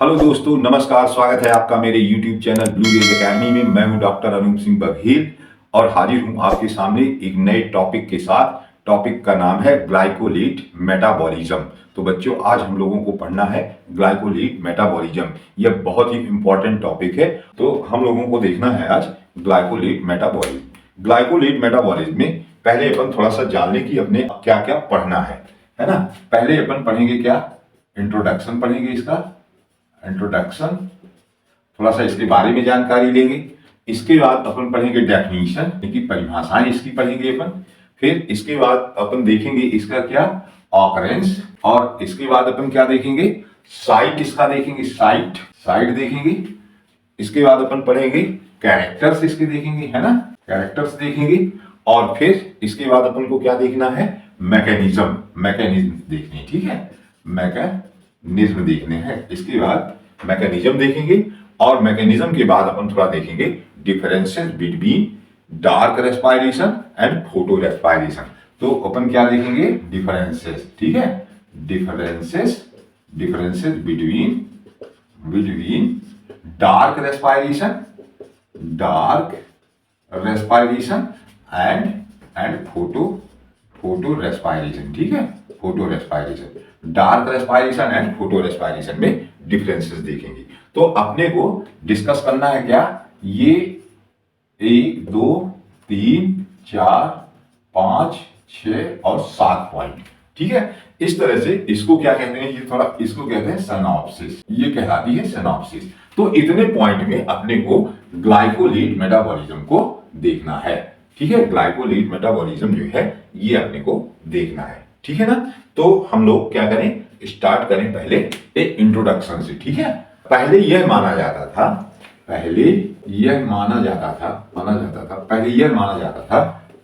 Hello दोस्तों, नमस्कार। स्वागत है आपका मेरे YouTube channel blue rays academy में। मैं हूं डॉक्टर अनूप सिंह बघेल और हाजिर हूं आपके सामने एक नए टॉपिक के साथ। टॉपिक का नाम है ग्लाइकोलेट मेटाबॉलिज्म। तो बच्चों, आज हम लोगों को पढ़ना है ग्लाइकोलेट मेटाबॉलिज्म। यह बहुत ही इंपॉर्टेंट टॉपिक है, तो हम लोगों को देखना है आज ग्लाइकोलेट मेटाबॉलिज्म। ग्लाइकोलेट मेटाबॉलिज्म में पहले अपन थोड़ा सा जान लें कि अपने क्या क्या पढ़ना है ना। पहले अपन पढ़ेंगे क्या, इंट्रोडक्शन पढ़ेंगे, इसका इंट्रोडक्शन, थोड़ा सा इसके बारे में जानकारी लेंगे। इसके बाद अपन पढ़ेंगे डेफिनेशन, की परिभाषाएं इसकी पढ़ेंगे अपन। फिर इसके बाद अपन देखेंगे इसका क्या ऑकरेंस, और इसके बाद अपन क्या देखेंगे, साइट इसका देखेंगे, साइट देखेंगे। इसके बाद अपन पढ़ेंगे कैरेक्टर्स इसके देखेंगे, है ना, कैरेक्टर्स देखेंगे। और फिर इसके बाद अपन को क्या देखना है, मैकेनिज्म देखने, ठीक है, मैकेनिज्म देखने हैं। इसके बाद मैकेनिज्म देखेंगे और मैकेनिज्म के बाद अपन थोड़ा देखेंगे differences between dark respiration and photo respiration. तो अपन क्या देखेंगे, डिफरेंसेस, ठीक है, differences between dark respiration and photo respiration, ठीक है, photo respiration, dark respiration and photo respiration में डिफरेंसेस देखेंगे। तो अपने को डिस्कस करना है क्या, ये 1 2 3 4 5 6 और 7 पॉइंट, ठीक है। इस तरह से इसको क्या कहते हैं, ये थोड़ा इसको कहते हैं सिनॉप्सिस, ये कहलाती है सिनॉप्सिस। तो इतने पॉइंट में अपने को ग्लाइकोलेट मेटाबॉलिज्म को देखना है, ठीक है। ग्लाइकोलेट मेटाबॉलिज्म जो है ये अपने को देखना है, ठीक है ना। तो हम लोग क्या करें, स्टार्ट करें पहले एक इंट्रोडक्शन से, ठीक है। पहले यह माना जाता था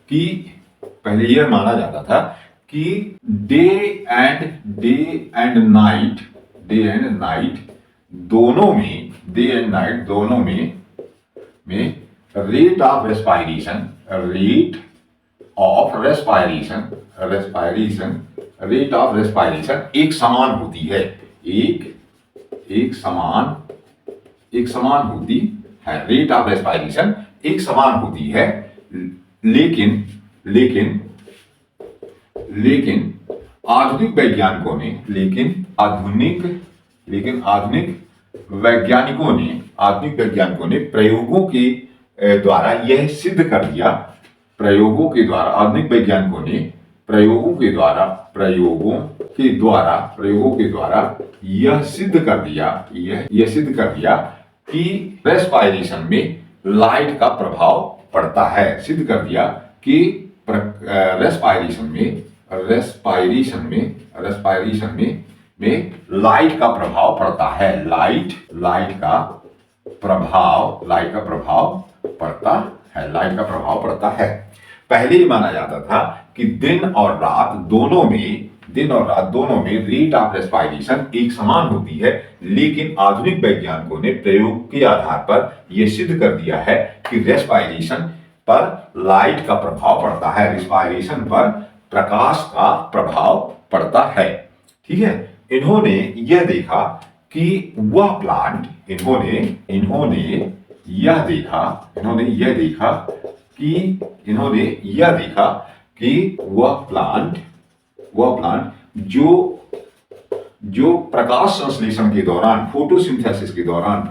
कि डे एंड नाइट दोनों में रेट ऑफ रेस्पायरेशन एक समान होती है, एक समान होती है, रेट ऑफ रेस्पायरेशन एक समान होती है। लेकिन आधुनिक वैज्ञानिकों ने प्रयोगों के द्वारा यह सिद्ध कर दिया, प्रयोगों के द्वारा यह सिद्ध कर दिया कि रेस्पायरेशन में लाइट का प्रभाव पड़ता है, सिद्ध कर दिया कि रेस्पायरेशन में लाइट का प्रभाव पड़ता है, लाइट का प्रभाव पड़ता है। पहले ही माना जाता था कि दिन और रात दोनों में रेट ऑफ रेस्पायरेशन एक समान होती है, लेकिन आधुनिक वैज्ञानिकों ने प्रयोग के आधार पर यह सिद्ध कर दिया है कि रेस्पायरेशन पर लाइट का प्रभाव पड़ता है, रेस्पायरेशन पर प्रकाश का प्रभाव पड़ता है, ठीक है। इन्होंने यह देखा कि वह प्लांट वह प्लांट जो प्रकाश संश्लेषण के दौरान, फोटोसिंथेसिस के दौरान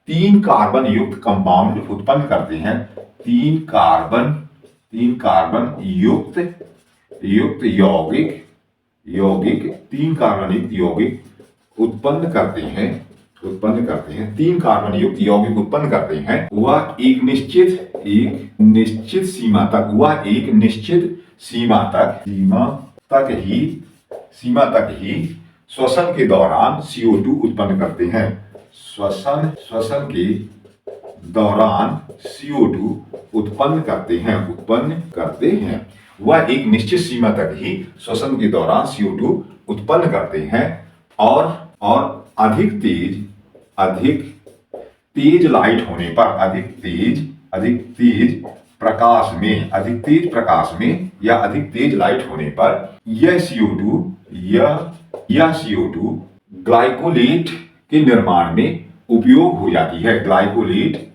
3 कार्बन युक्त कंपाउंड उत्पन्न करते हैं, 3 कार्बन युक्त यौगिक उत्पन्न करते हैं, 3 कार्बन युक्त यौगिक उत्पन्न करते हैं। वह एक निश्चित सीमा तक ही श्वसन के दौरान CO2 उत्पन्न करते हैं, श्वसन के दौरान CO2 उत्पन्न करते हैं। वह एक निश्चित सीमा तक ही श्वसन के दौरान CO2 उत्पन्न करते हैं, और अधिक तेज लाइट होने पर, अधिक तेज प्रकाश में, अधिक तेज प्रकाश में या अधिक तेज लाइट होने पर यह CO2 यह CO2 ग्लाइकोलेट के निर्माण में उपयोग हो जाती है। ग्लाइकोलेट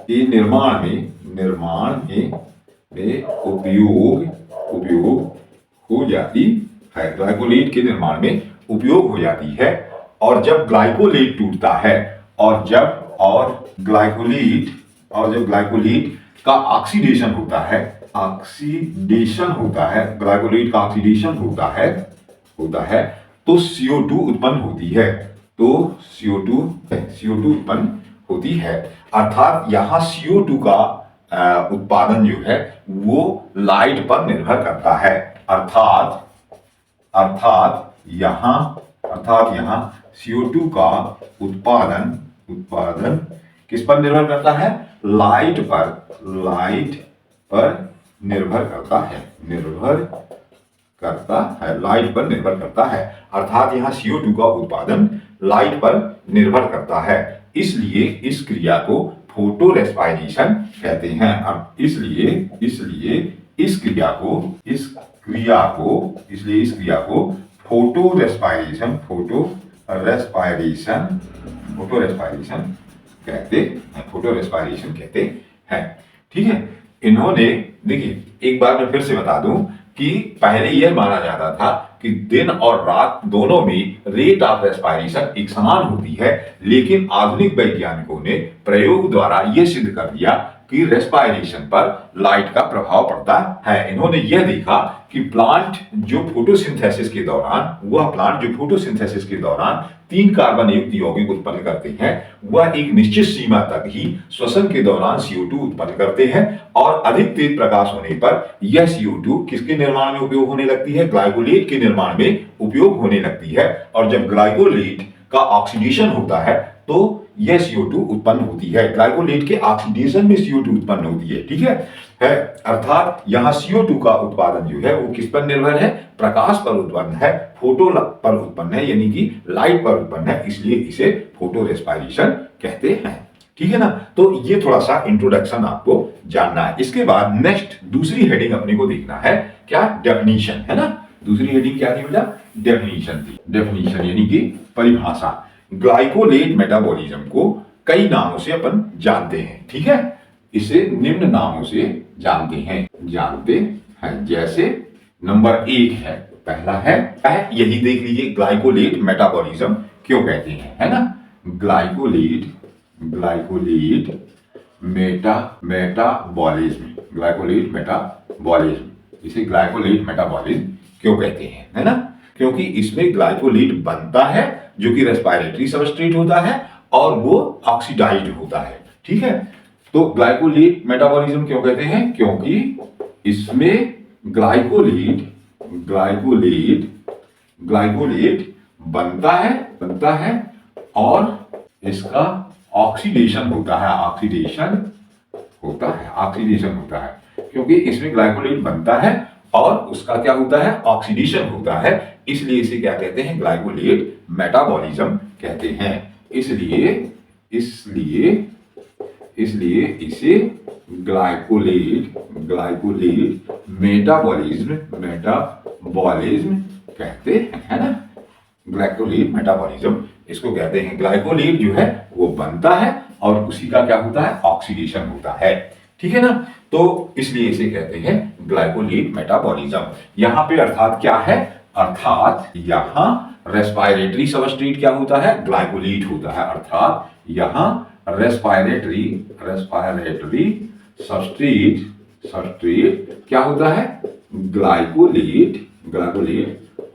के निर्माण में उपयोग हो जाती है। ग्लाइकोलेट के निर्माण में उपयोग हो जाती है। और जब ग्लाइकोलेट टूटता है और जब ग्लाइकोलेट का ऑक्सीडेशन होता है, ग्लाइकोलेट का ऑक्सीडेशन होता है तो CO2 उत्पन्न होती है। CO2 उत्पन्न होती है। अर्थात यहाँ CO2 का उत्पादन जो है वो लाइट पर निर्भर करता है। अर्थात यहाँ CO2 का उत्पादन किस पर निर्भर करता है? लाइट पर निर्भर करता है। अर्थात यहाँ CO2 का उत्पादन लाइट पर निर्भर करता है। इसलिए इस क्रिया को फोटो रेस्पायरेशन कहते हैं। अब इसलिए इस क्रिया को फोटो रेस्पायरेशन कहते हैं। ठीक है। इन्होंने, देखिए एक बार मैं फिर से बता दूं कि पहले यह माना जाता था कि दिन और रात दोनों में रेट ऑफ रेस्पायरेशन एक समान होती है, लेकिन आधुनिक वैज्ञानिकों ने प्रयोग द्वारा यह सिद्ध कर दिया कि रेस्पायरेशन पर लाइट का प्रभाव पड़ता है। इन्होंने यह देखा कि प्लांट जो फोटोसिंथेसिस के दौरान 3 कार्बन युक्त यौगिक उत्पन्न करते हैं, वह एक निश्चित सीमा तक ही श्वसन के दौरान CO2 उत्पन्न करते हैं और अधिक तेज प्रकाश होने पर यह CO2 किसके निर्माण में उपयोग होने लगती है? ग्लाइकोलेट के निर्माण में उपयोग होने लगती है। और जब ग्लाइकोलेट का ऑक्सीडेशन होता है तो यह CO2 उत्पन्न होती है। ग्लाइकोलेट के ऑक्सीडेशन में CO2 उत्पन्न होती है। ठीक है। अर्थात यहाँ CO2 का उत्पादन जो है वो किस पर निर्भर है? प्रकाश पर उत्पन्न है, फोटो पर उत्पन्न है, यानी कि लाइट पर उत्पन्न है। इसलिए इसे फोटो रेस्पायरेशन कहते हैं। ठीक है ना। तो ये थोड़ा सा इंट्रोडक्शन आपको जानना है। इसके बाद नेक्स्ट दूसरी हेडिंग अपने को देखना है, क्या? डेफिनीशन, है ना। दूसरी हेडिंग क्या थी बेटा? डेफिनीशन थी। डेफिनीशन यानी कि परिभाषा। ग्लाइकोलेट मेटाबॉलिज्म को कई नामों से अपन जानते हैं। ठीक है। इसे निम्न नामों से जानते हैं। जैसे नंबर 1 है, पहला है यही देख लीजिए, ग्लाइकोलेट मेटाबॉलिज्म क्यों कहते हैं, है ना। ग्लाइकोलेट मेटाबॉलिज्म, इसे ग्लाइकोलेट मेटाबॉलिज्म क्यों कहते हैं, है ना। क्योंकि इसमें ग्लाइकोलेट बनता है जो कि रेस्पिरेटरी सबस्ट्रेट होता है और वो ऑक्सीडाइज्ड होता है। ठीक है। तो ग्लाइकोलेट मेटाबॉलिज्म क्यों कहते हैं? क्योंकि इसमें ग्लाइकोलेट बनता है और इसका ऑक्सीडेशन होता है। क्योंकि इसमें ग्लाइकोलेट बनता है और उसका क्या होता है? ऑक्सीडेशन होता है। इसलिए इसे क्या कहते हैं? ग्लाइकोलेट मेटाबॉलिज्म कहते हैं। इसलिए इसे ग्लाइकोलेट मेटाबॉलिज्म कहते हैं, है ना। ग्लाइकोलेट मेटाबॉलिज्म इसको कहते हैं। ग्लाइकोलेट जो है वो बनता है और उसी का क्या होता है? ऑक्सीडेशन होता है। ठीक है ना। तो इसलिए इसे कहते हैं ग्लाइकोलेट मेटाबॉलिज्म। यहाँ पे अर्थात क्या है? अर्थात यहाँ रेस्पिरेटरी सबस्ट्रेट क्या होता है? ग्लाइकोलेट होता है। अर्थात यहाँ रेस्पिरेटरी सबस्ट्रेट क्या होता है? ग्लाइकोलेट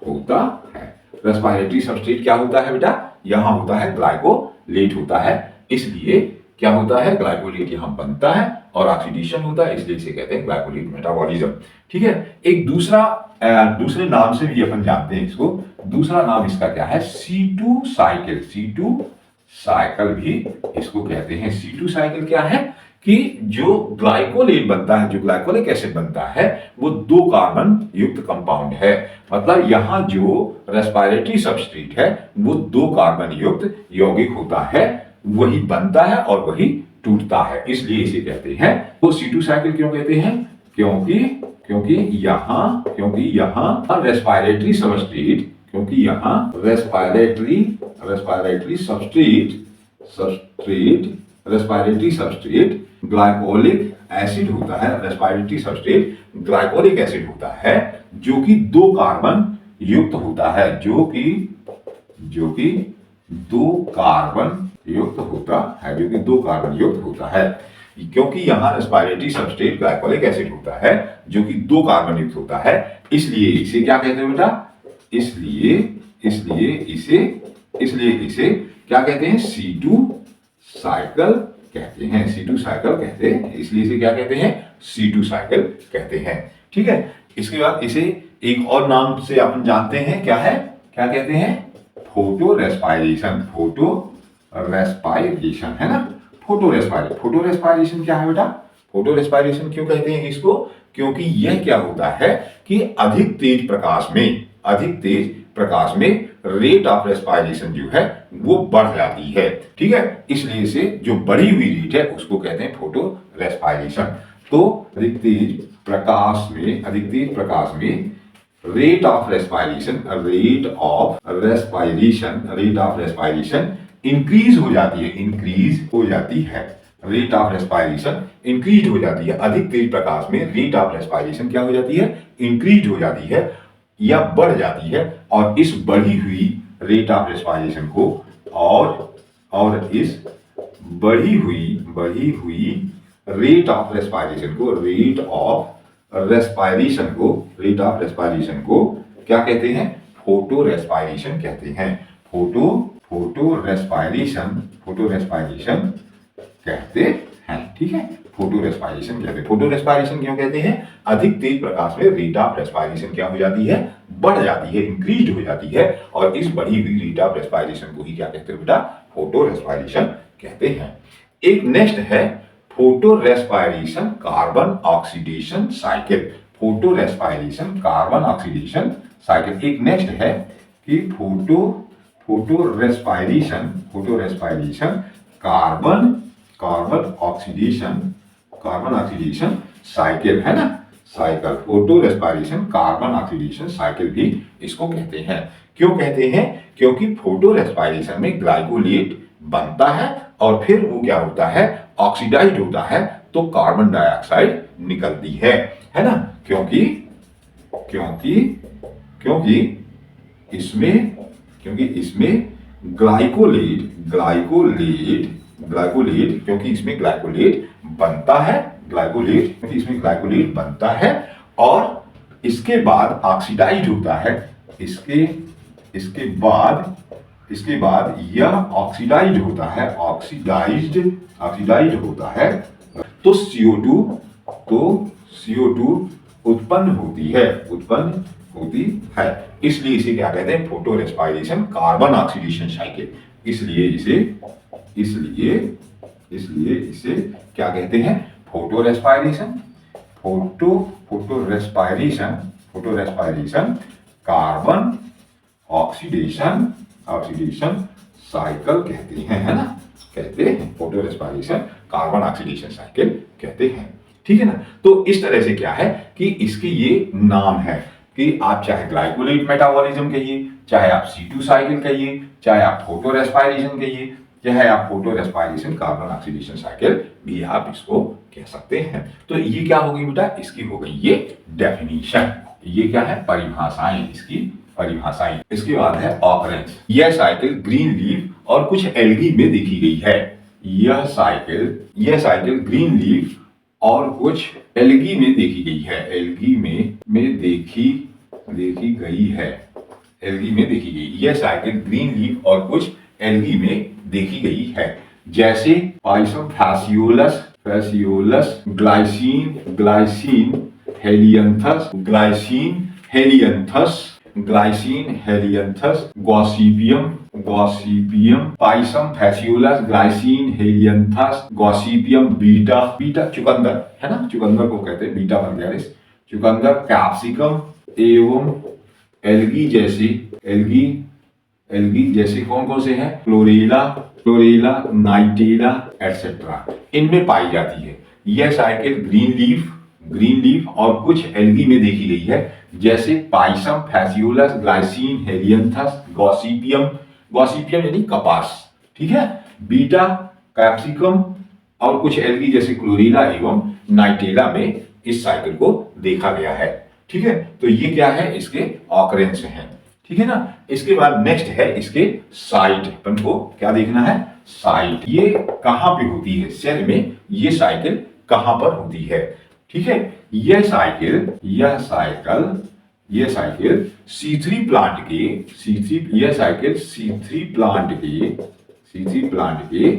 होता है। रेस्पिरेटरी सबस्ट्रेट क्या होता है बेटा? यहाँ होता है ग्लाइकोलेट होता है। इसलिए क्या होता है? ग्लाइकोलेट यहाँ बनता है और ऑक्सीडेशन होता है, इसलिए इसे कहते हैं ग्लाइकोलेट मेटाबॉलिज्म। ठीक है। एक दूसरे नाम से भी अपन जानते हैं इसको। दूसरा नाम इसका क्या है? C2 साइकिल भी इसको कहते हैं। C2 साइकिल क्या है? कि जो ग्लाइकोलेट बनता है, जो ग्लाइकोलिक एसिड बनता है, वो 2 कार्बन युक्त कंपाउंड है। मतलब यहाँ जो रेस्पिरेटरी सबस्ट्रेट है वो 2 कार्बन युक्त यौगिक होता है, वही बनता है और वही टूटता है, इसलिए इसे कहते हैं। तो C2 साइकिल क्यों कहते हैं? क्योंकि यहाँ रेस्पिरेटरी सबस्ट्रेट, क्योंकि यहाँ रेस्पिरेटरी सबस्ट्रेट ग्लाइकोलिक एसिड होता है। रेस्पिरेटरी सबस्ट्रेट ग्लाइकोलिक एसिड होता है जो कि 2 कार्बन युक्त होता है, जो कि 2 कार्बन युक्त होता है। क्योंकि यहाँ रेस्पिरेटरी सबस्ट्रेट ग्लाइकोलिक एसिड होता है जो कि 2 कार्बन युक्त होता है, इसलिए इसे क्या कहते हैं बेटा? इसलिए इसे क्या कहते हैं? C2 साइकिल कहते हैं। C2 साइकिल कहते हैं, इसलिए इसे क्या कहते हैं? C2 साइकिल कहते हैं। ठीक है। इसके बाद इसे एक और नाम से अपन जानते हैं, क्या है? क्या कहते हैं? फोटो रेस्पायरेशन है ना। फोटो रेस्पायरेशन क्या है बेटा? फोटो रेस्पायरेशन क्यों कहते हैं इसको? क्योंकि यह क्या होता है कि अधिक तेज प्रकाश में रेट ऑफ रेस्पायरेशन जो है वो बढ़ जाती है। ठीक है, इसलिए इसे जो बढ़ी हुई रेट है उसको कहते हैं फोटो रेस्पायरेशन। तो अधिक तेज प्रकाश में रेट ऑफ रेस्पायरेशन इंक्रीज हो जाती है। रेट ऑफ रेस्पायरेशन इंक्रीज हो जाती है। अधिक तेज प्रकाश में रेट ऑफ रेस्पायरेशन क्या हो जाती है? इंक्रीज हो जाती है या बढ़ जाती है। और इस बढ़ी हुई रेट ऑफ रेस्पायरेशन को और इस बढ़ी हुई रेट ऑफ रेस्पायरेशन को क्या कहते हैं? फोटो रेस्पायरेशन कहते हैं। फोटो रेस्पायरेशन कहते हैं। ठीक है, फोटो रेस्पायरेशन कहते हैं। फोटो रेस्पायरेशन क्यों कहते हैं? अधिक तेज प्रकाश में रेट ऑफ रेस्पायरेशन क्या हो जाती है? बढ़ जाती है, इंक्रीज हो जाती है। और इस बढ़ी हुई रेट ऑफ रेस्पायरेशन को ही क्या कहते हैं बेटा? फोटो रेस्पायरेशन कहते हैं। एक नेक्स्ट है photo respiration carbon oxidation cycle. Photo respiration carbon oxidation cycle एक नेक्स्ट है कि photo respiration carbon oxidation cycle है ना। Cycle photo respiration carbon oxidation cycle भी इसको कहते हैं। क्यों कहते हैं? क्योंकि फोटो रेस्पायरेशन में ग्लाइकोलेट बनता है और फिर वो क्या होता है? ऑक्सीडाइज होता है, तो कार्बन डाइऑक्साइड निकलती है ना। क्योंकि इसमें ग्लाइकोलेट बनता है और इसके बाद ऑक्सीडाइज होता है। इसके बाद यह ऑक्सीडाइज होता है तो CO2 उत्पन्न होती है। इसलिए इसे क्या कहते हैं? Photo respiration carbon oxidation cycle. इसलिए इसे क्या कहते हैं? Photo respiration carbon oxidation cycle कहते हैं, है ना। कहते हैं photo respiration carbon oxidation cycle कहते हैं। ठीक है ना। तो इस तरह से क्या है कि इसके ये नाम है कि आप चाहे ग्लाइकोलेट मेटाबॉलिज्म कहिए, चाहे आप C2 साइकिल कहिए, चाहे आप फोटो रेस्पायरेशन कहिए, चाहे आप photo respiration carbon oxidation cycle भी आप इसको कह सकते हैं। तो ये क्या होगी बेटा? इसकी हो गई ये डेफिनेशन। ये क्या है? परिभाषाएं, इसकी परिभाषाएं। इसके बाद है ऑकरेंस। यह साइकिल ग्रीन लीफ और कुछ एल्गी में देखी गई है। यह साइकिल ग्रीन लीफ और कुछ एल्गी में देखी गई है। एल्गी में देखी गई। यह साइकिल ग्रीन लीफ और कुछ एल्गी में देखी गई है, जैसे Pisum Phaseolus, glycine Helianthus, Gossypium, Pisum Phaseolus, glycine Helianthus, Gossypium, beta चुकंदर है ना। चुकंदर को कहते हैं बीटा वल्गैरिस। चुकंदर, कैप्सिकम एवं एल्गी जैसे कौन कौन से हैं, क्लोरेला, क्लोरेला, नाइटेला एटसेट्रा, इनमें पाई जाती है। यह साइकिल ग्रीन लीफ और कुछ एल्गी में देखी गई है, जैसे Pisum, Phaseolus, glycine, Helianthus, Gossypium, Gossypium यानी कपास, ठीक है, बीटा कैप्सिकम और कुछ एल्गी जैसे क्लोरेला एवं नाइटेला में इस साइकिल को देखा गया है। ठीक है, तो ये क्या है, इसके ऑकरेंस हैं, ठीक है ना। इसके बाद नेक्स्ट है इसके साइट, अपन को क्या देखना है, साइट, ये कहां पे होती है सेल में, ये साइकिल कहां पर होती है, ठीक है। यह साइकिल C3 प्लांट के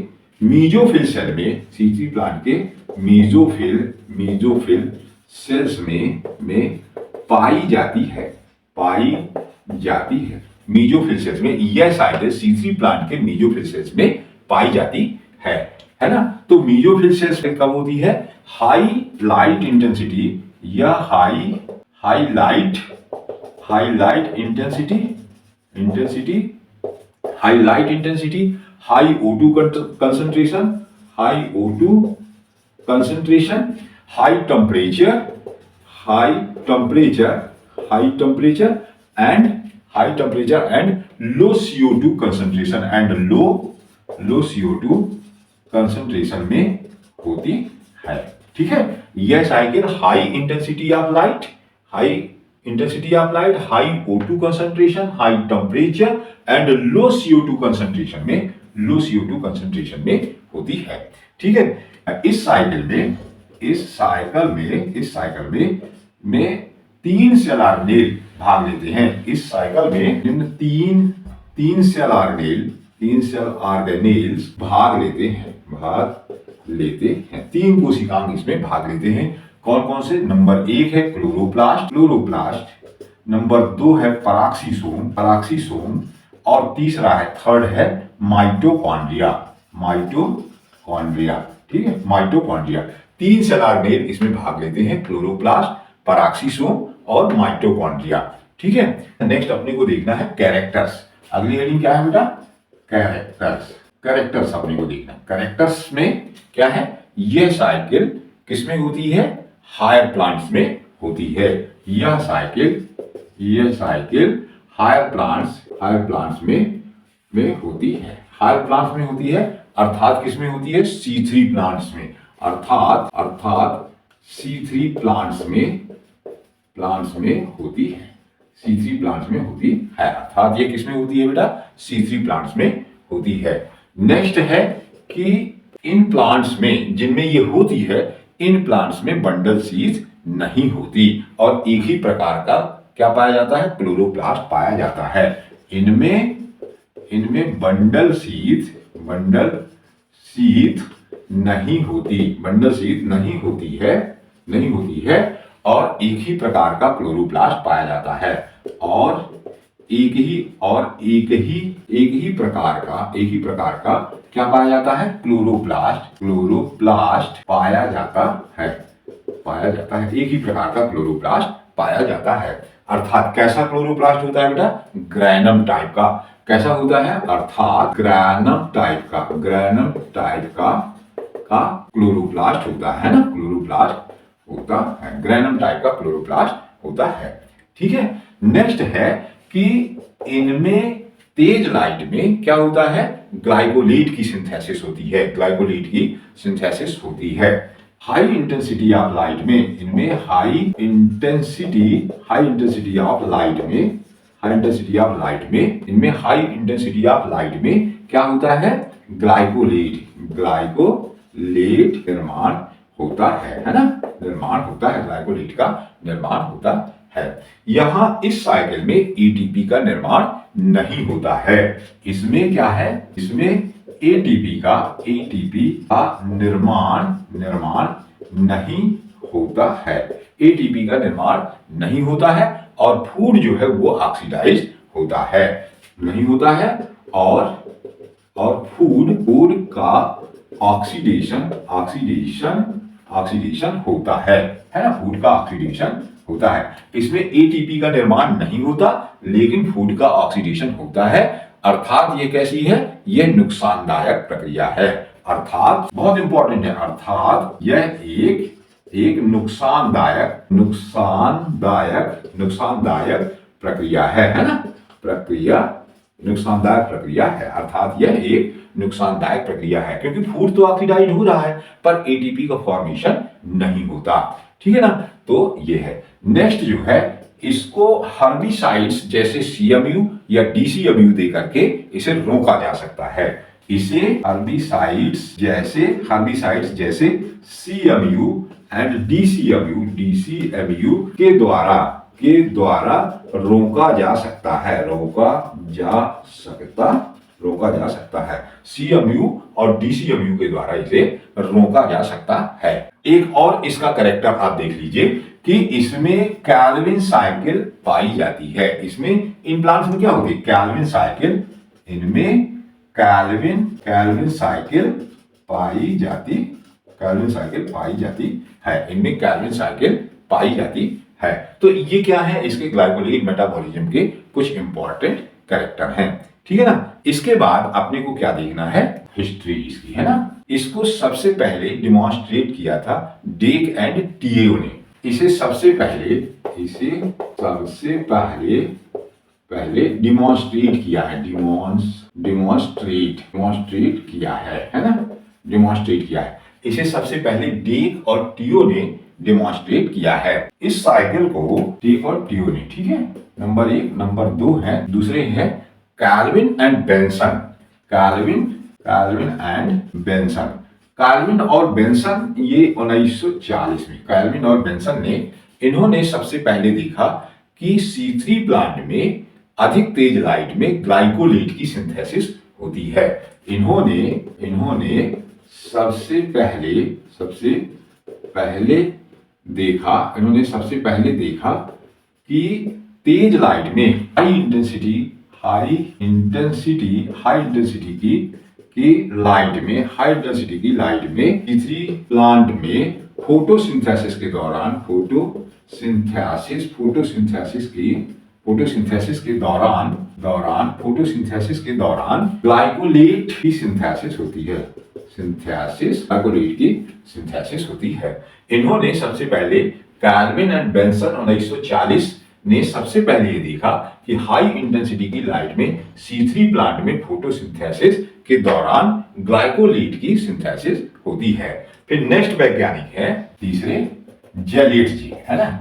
मीजोफिल सेल में, C3 प्लांट के मीजोफिल सेल्स में पाई जाती है, मीजोफिल सेल्स में यह साइकिल C3 प्लांट के मीजोफिल सेल्स में पाई जाती है ना। तो मीजोफिल सेल्स कब होती है, हाई लाइट इंटेंसिटी या high light intensity, high O2 concentration, high temperature and low CO2 concentration low CO2 concentration में होती है, ठीक है। यह cycle high intensity of light, high O2 concentration, high temperature and low CO2 concentration में होती है, ठीक है। इस साइकिल में 3 सेल ऑर्गेनेल भाग लेते हैं। इस साइकिल में तीन सेल ऑर्गेनेल्स भाग लेते हैं, 3 कोशिकांग इसमें भाग लेते हैं। कौन कौन से, नंबर 1 है क्लोरोप्लास्ट, नंबर 2 है पराक्सीसोम और तीसरा है, थर्ड है माइटोकॉन्ड्रिया, ठीक है, माइटोकॉन्ड्रिया। 3 सेल ऑर्गेनेल इसमें भाग लेते हैं, क्लोरोप्लास्ट, पराक्सीसोम और माइटोकॉन्ड्रिया, ठीक है। नेक्स्ट अपने को देखना है कैरेक्टर्स। अगली हेडिंग क्या है बेटा, कैरेक्टर्स अपने को देखना। कैरेक्टर्स में क्या है, यह साइकिल किसमें होती है, हायर प्लांट्स में होती है। यह साइकिल हायर प्लांट्स में होती है, अर्थात किसमें होती है, C3 प्लांट्स में, अर्थात C3 प्लांट्स में होती है, C3 प्लांट्स में होती है, अर्थात ये किसमें होती है बेटा, C3 प्लांट्स में होती है। नेक्स्ट है कि इन प्लांट्स में जिनमें ये होती है, इन प्लांट्स में बंडल सीड्स नहीं होती और एक ही प्रकार का क्या पाया जाता है, क्लोरोप्लास्ट पाया जाता है। इनमें बंडल सीड्स नहीं होती है और एक ही प्रकार का क्लोरोप्लास्ट पाया जाता है, और एक ही प्रकार का क्या पाया जाता है, क्लोरोप्लास्ट पाया जाता है, एक ही प्रकार का क्लोरोप्लास्ट पाया जाता है। अर्थात कैसा क्लोरोप्लास्ट होता है बेटा, ग्रैनम टाइप का। कैसा होता है, अर्थात ग्रैनम टाइप का क्लोरोप्लास्ट होता है ना, ग्रैनम टाइप का क्लोरोप्लास्ट होता है, ठीक है। नेक्स्ट है कि इनमें तेज लाइट में क्या होता है, ग्लाइकोलेट की सिंथेसिस होती है, हाई इंटेंसिटी ऑफ लाइट में, इनमें हाई इंटेंसिटी ऑफ लाइट में क्या होता है, ग्लाइकोलेट निर्माण होता है ना, ग्लाइकोलेट का निर्माण होता है। यहां इस साइकिल में एटीपी का निर्माण नहीं होता है। इसमें क्या है, इसमें एटीपी का निर्माण नहीं होता है, और फूड जो है वो ऑक्सीडाइज होता है, और फूड का ऑक्सीडेशन होता है ना, फूड का ऑक्सीडेशन होता है। इसमें एटीपी का निर्माण नहीं होता, लेकिन फूड का ऑक्सीडेशन होता है अर्थात ये कैसी है, ये नुकसानदायक प्रक्रिया है। अर्थात बहुत इंपॉर्टेंट है, अर्थात यह एक नुकसानदायक प्रक्रिया है ना, नुकसानदायक प्रक्रिया है, अर्थात यह एक नुकसानदायक प्रक्रिया है, क्योंकि फूड तो ऑक्सीडाइज हो रहा है पर एटीपी का फॉर्मेशन नहीं होता। ठीक है ना, तो ये है। नेक्स्ट जो है, इसको हर्बिसाइड्स जैसे सीएमयू या डीसीएमयू दे करके इसे रोका जा सकता है। इसे हर्बिसाइड्स जैसे सीएमयू एंड डीसीएमयू के द्वारा रोका जा सकता है। सीएमयू और डीसीएमयू के द्वारा इसे रोका जा सकता है। एक और इसका कैरेक्टर आप देख लीजिए कि इसमें कैल्विन साइकिल पाई जाती है। इसमें इन प्लांट्स में क्या होती है, कैल्विन साइकिल, इनमें कैल्विन साइकिल पाई जाती है। तो ये क्या है, इसके ग्लाइकोलिक मेटाबॉलिज्म के कुछ इंपॉर्टेंट कैरेक्टर हैं। ठीक है ना। इसके बाद अपने को क्या देखना है, हिस्ट्री इसकी, है ना। इसको सबसे पहले डिमॉन्स्ट्रेट किया था डेक एंड टीएओ ने। इसे सबसे पहले डिमॉन्स्ट्रेट किया है, डिमॉन्स्ट्रेट किया है। इसे सबसे पहले डेक और टीओ ने डिमॉन्स्ट्रेट किया है। इस साइकिल को डेक और टीओ ने, ठीक है, नंबर 1। नंबर 2 है, दूसरे है कैल्विन एंड बेंसन। कैल्विन और बेंसन ये 1940 में कैल्विन और बेंसन ने, इन्होंने सबसे पहले देखा कि C3 प्लांट में अधिक तेज लाइट में ग्लाइकोलेट की सिंथेसिस होती है। इन्होंने सबसे पहले देखा कि तेज लाइट में हाई इंटेंसिटी की लाइट में C3 प्लांट में फोटोसिंथेसिस के दौरान ग्लाइकोलेट की सिंथेसिस होती है। इन्होंने सबसे पहले कैल्विन एंड बेंसन 1940 ने सबसे पहले ये देखा कि हाई इंटेंसिटी की लाइट में C3 प्लांट में फोटोसिंथेसिस के दौरान ग्लाइकोलेट की सिंथेसिस होती है। फिर नेक्स्ट वैज्ञानिक है तीसरे, जेलिट्ज जी, है ना।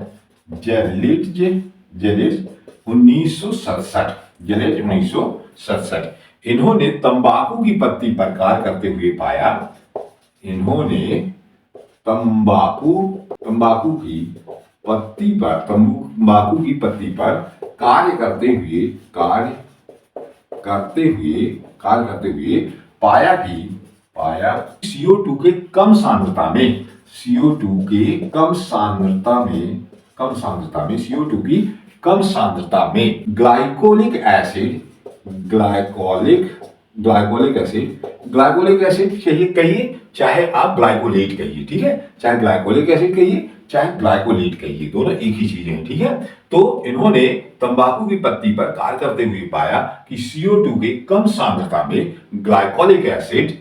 जेलिट्ज 1967। इन्होंने तंबाकू की पत्ती पर कार्य करते हुए पाया, तंबाकू की पत्ती पर कार्य करते हुए पाया CO2 के कम सांद्रता में ग्लाइकोलिक एसिड कहिए चाहे आप ग्लाइकोलेट कहिए, ठीक है, चाहे ग्लाइकोलिक एसिड कहिए चाहे ग्लाइकोलेट कहिए, दोनों एक ही चीजें हैं। ठीक है, तो इन्होंने तंबाकू की पत्ती पर कार्य करते हुए पाया कि CO2 के कम सांद्रता में ग्लाइकोलिक एसिड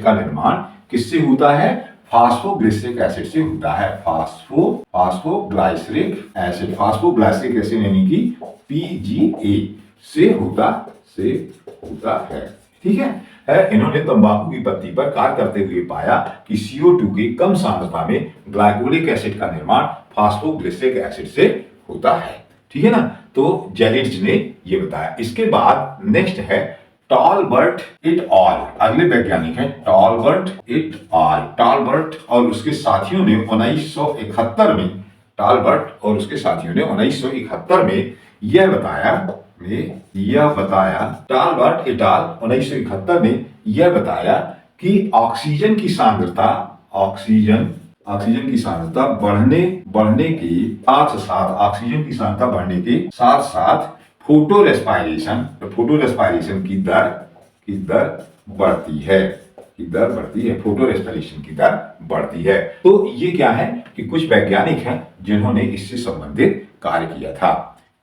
का निर्माण किससे होता है, फास्फोग्लिसरिक एसिड से होता है। फास्फोग्लाइसरिक एसिड यानी कि PGA से होता है। ठीक है, इन्होंने तंबाकू की पत्ती पर कार्य करते हुए पाया कि CO2 की कम सांद्रता में ग्लाइकोलिक एसिड का निर्माण फास्फोग्लिसरिक एसिड से होता है। ठीक है ना, तो जेलिट्ज ने ये बताया। इसके बाद नेक्स्ट है टॉलबर्ट इट ऑल। अगले वैज्ञानिक है टॉलबर्ट इट ऑल। टॉलबर्ट और उसके साथियों ने 1971 में यह बताया कि ऑक्सीजन की सांद्रता बढ़ने के साथ साथ फोटो रेस्पिरेशन की दर बढ़ती है। तो ये क्या है कि कुछ वैज्ञानिक हैं जिन्होंने इससे संबंधित कार्य किया था।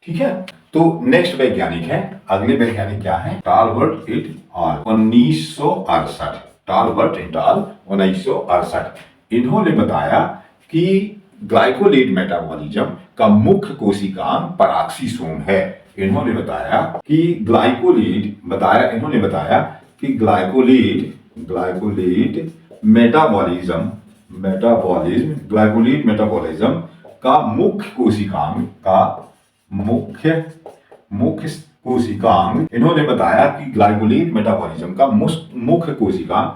ठीक है, तो नेक्स्ट वैज्ञानिक है, अगले वैज्ञानिक क्या है, Talbert et al 1968। Talbert et al 1968। इन्होंने बताया कि ग्लाइकोलेट मेटाबॉलिज्म का मुख्य कोशिकांग पराक्सीसोम है। इन्होंने बताया कि ग्लाइकोलेट मेटाबॉलिज्म का मुख्य कोशिकांग इन्होंने बताया कि ग्लाइकोलेट मेटाबॉलिज्म का मुख्य कोशिकांग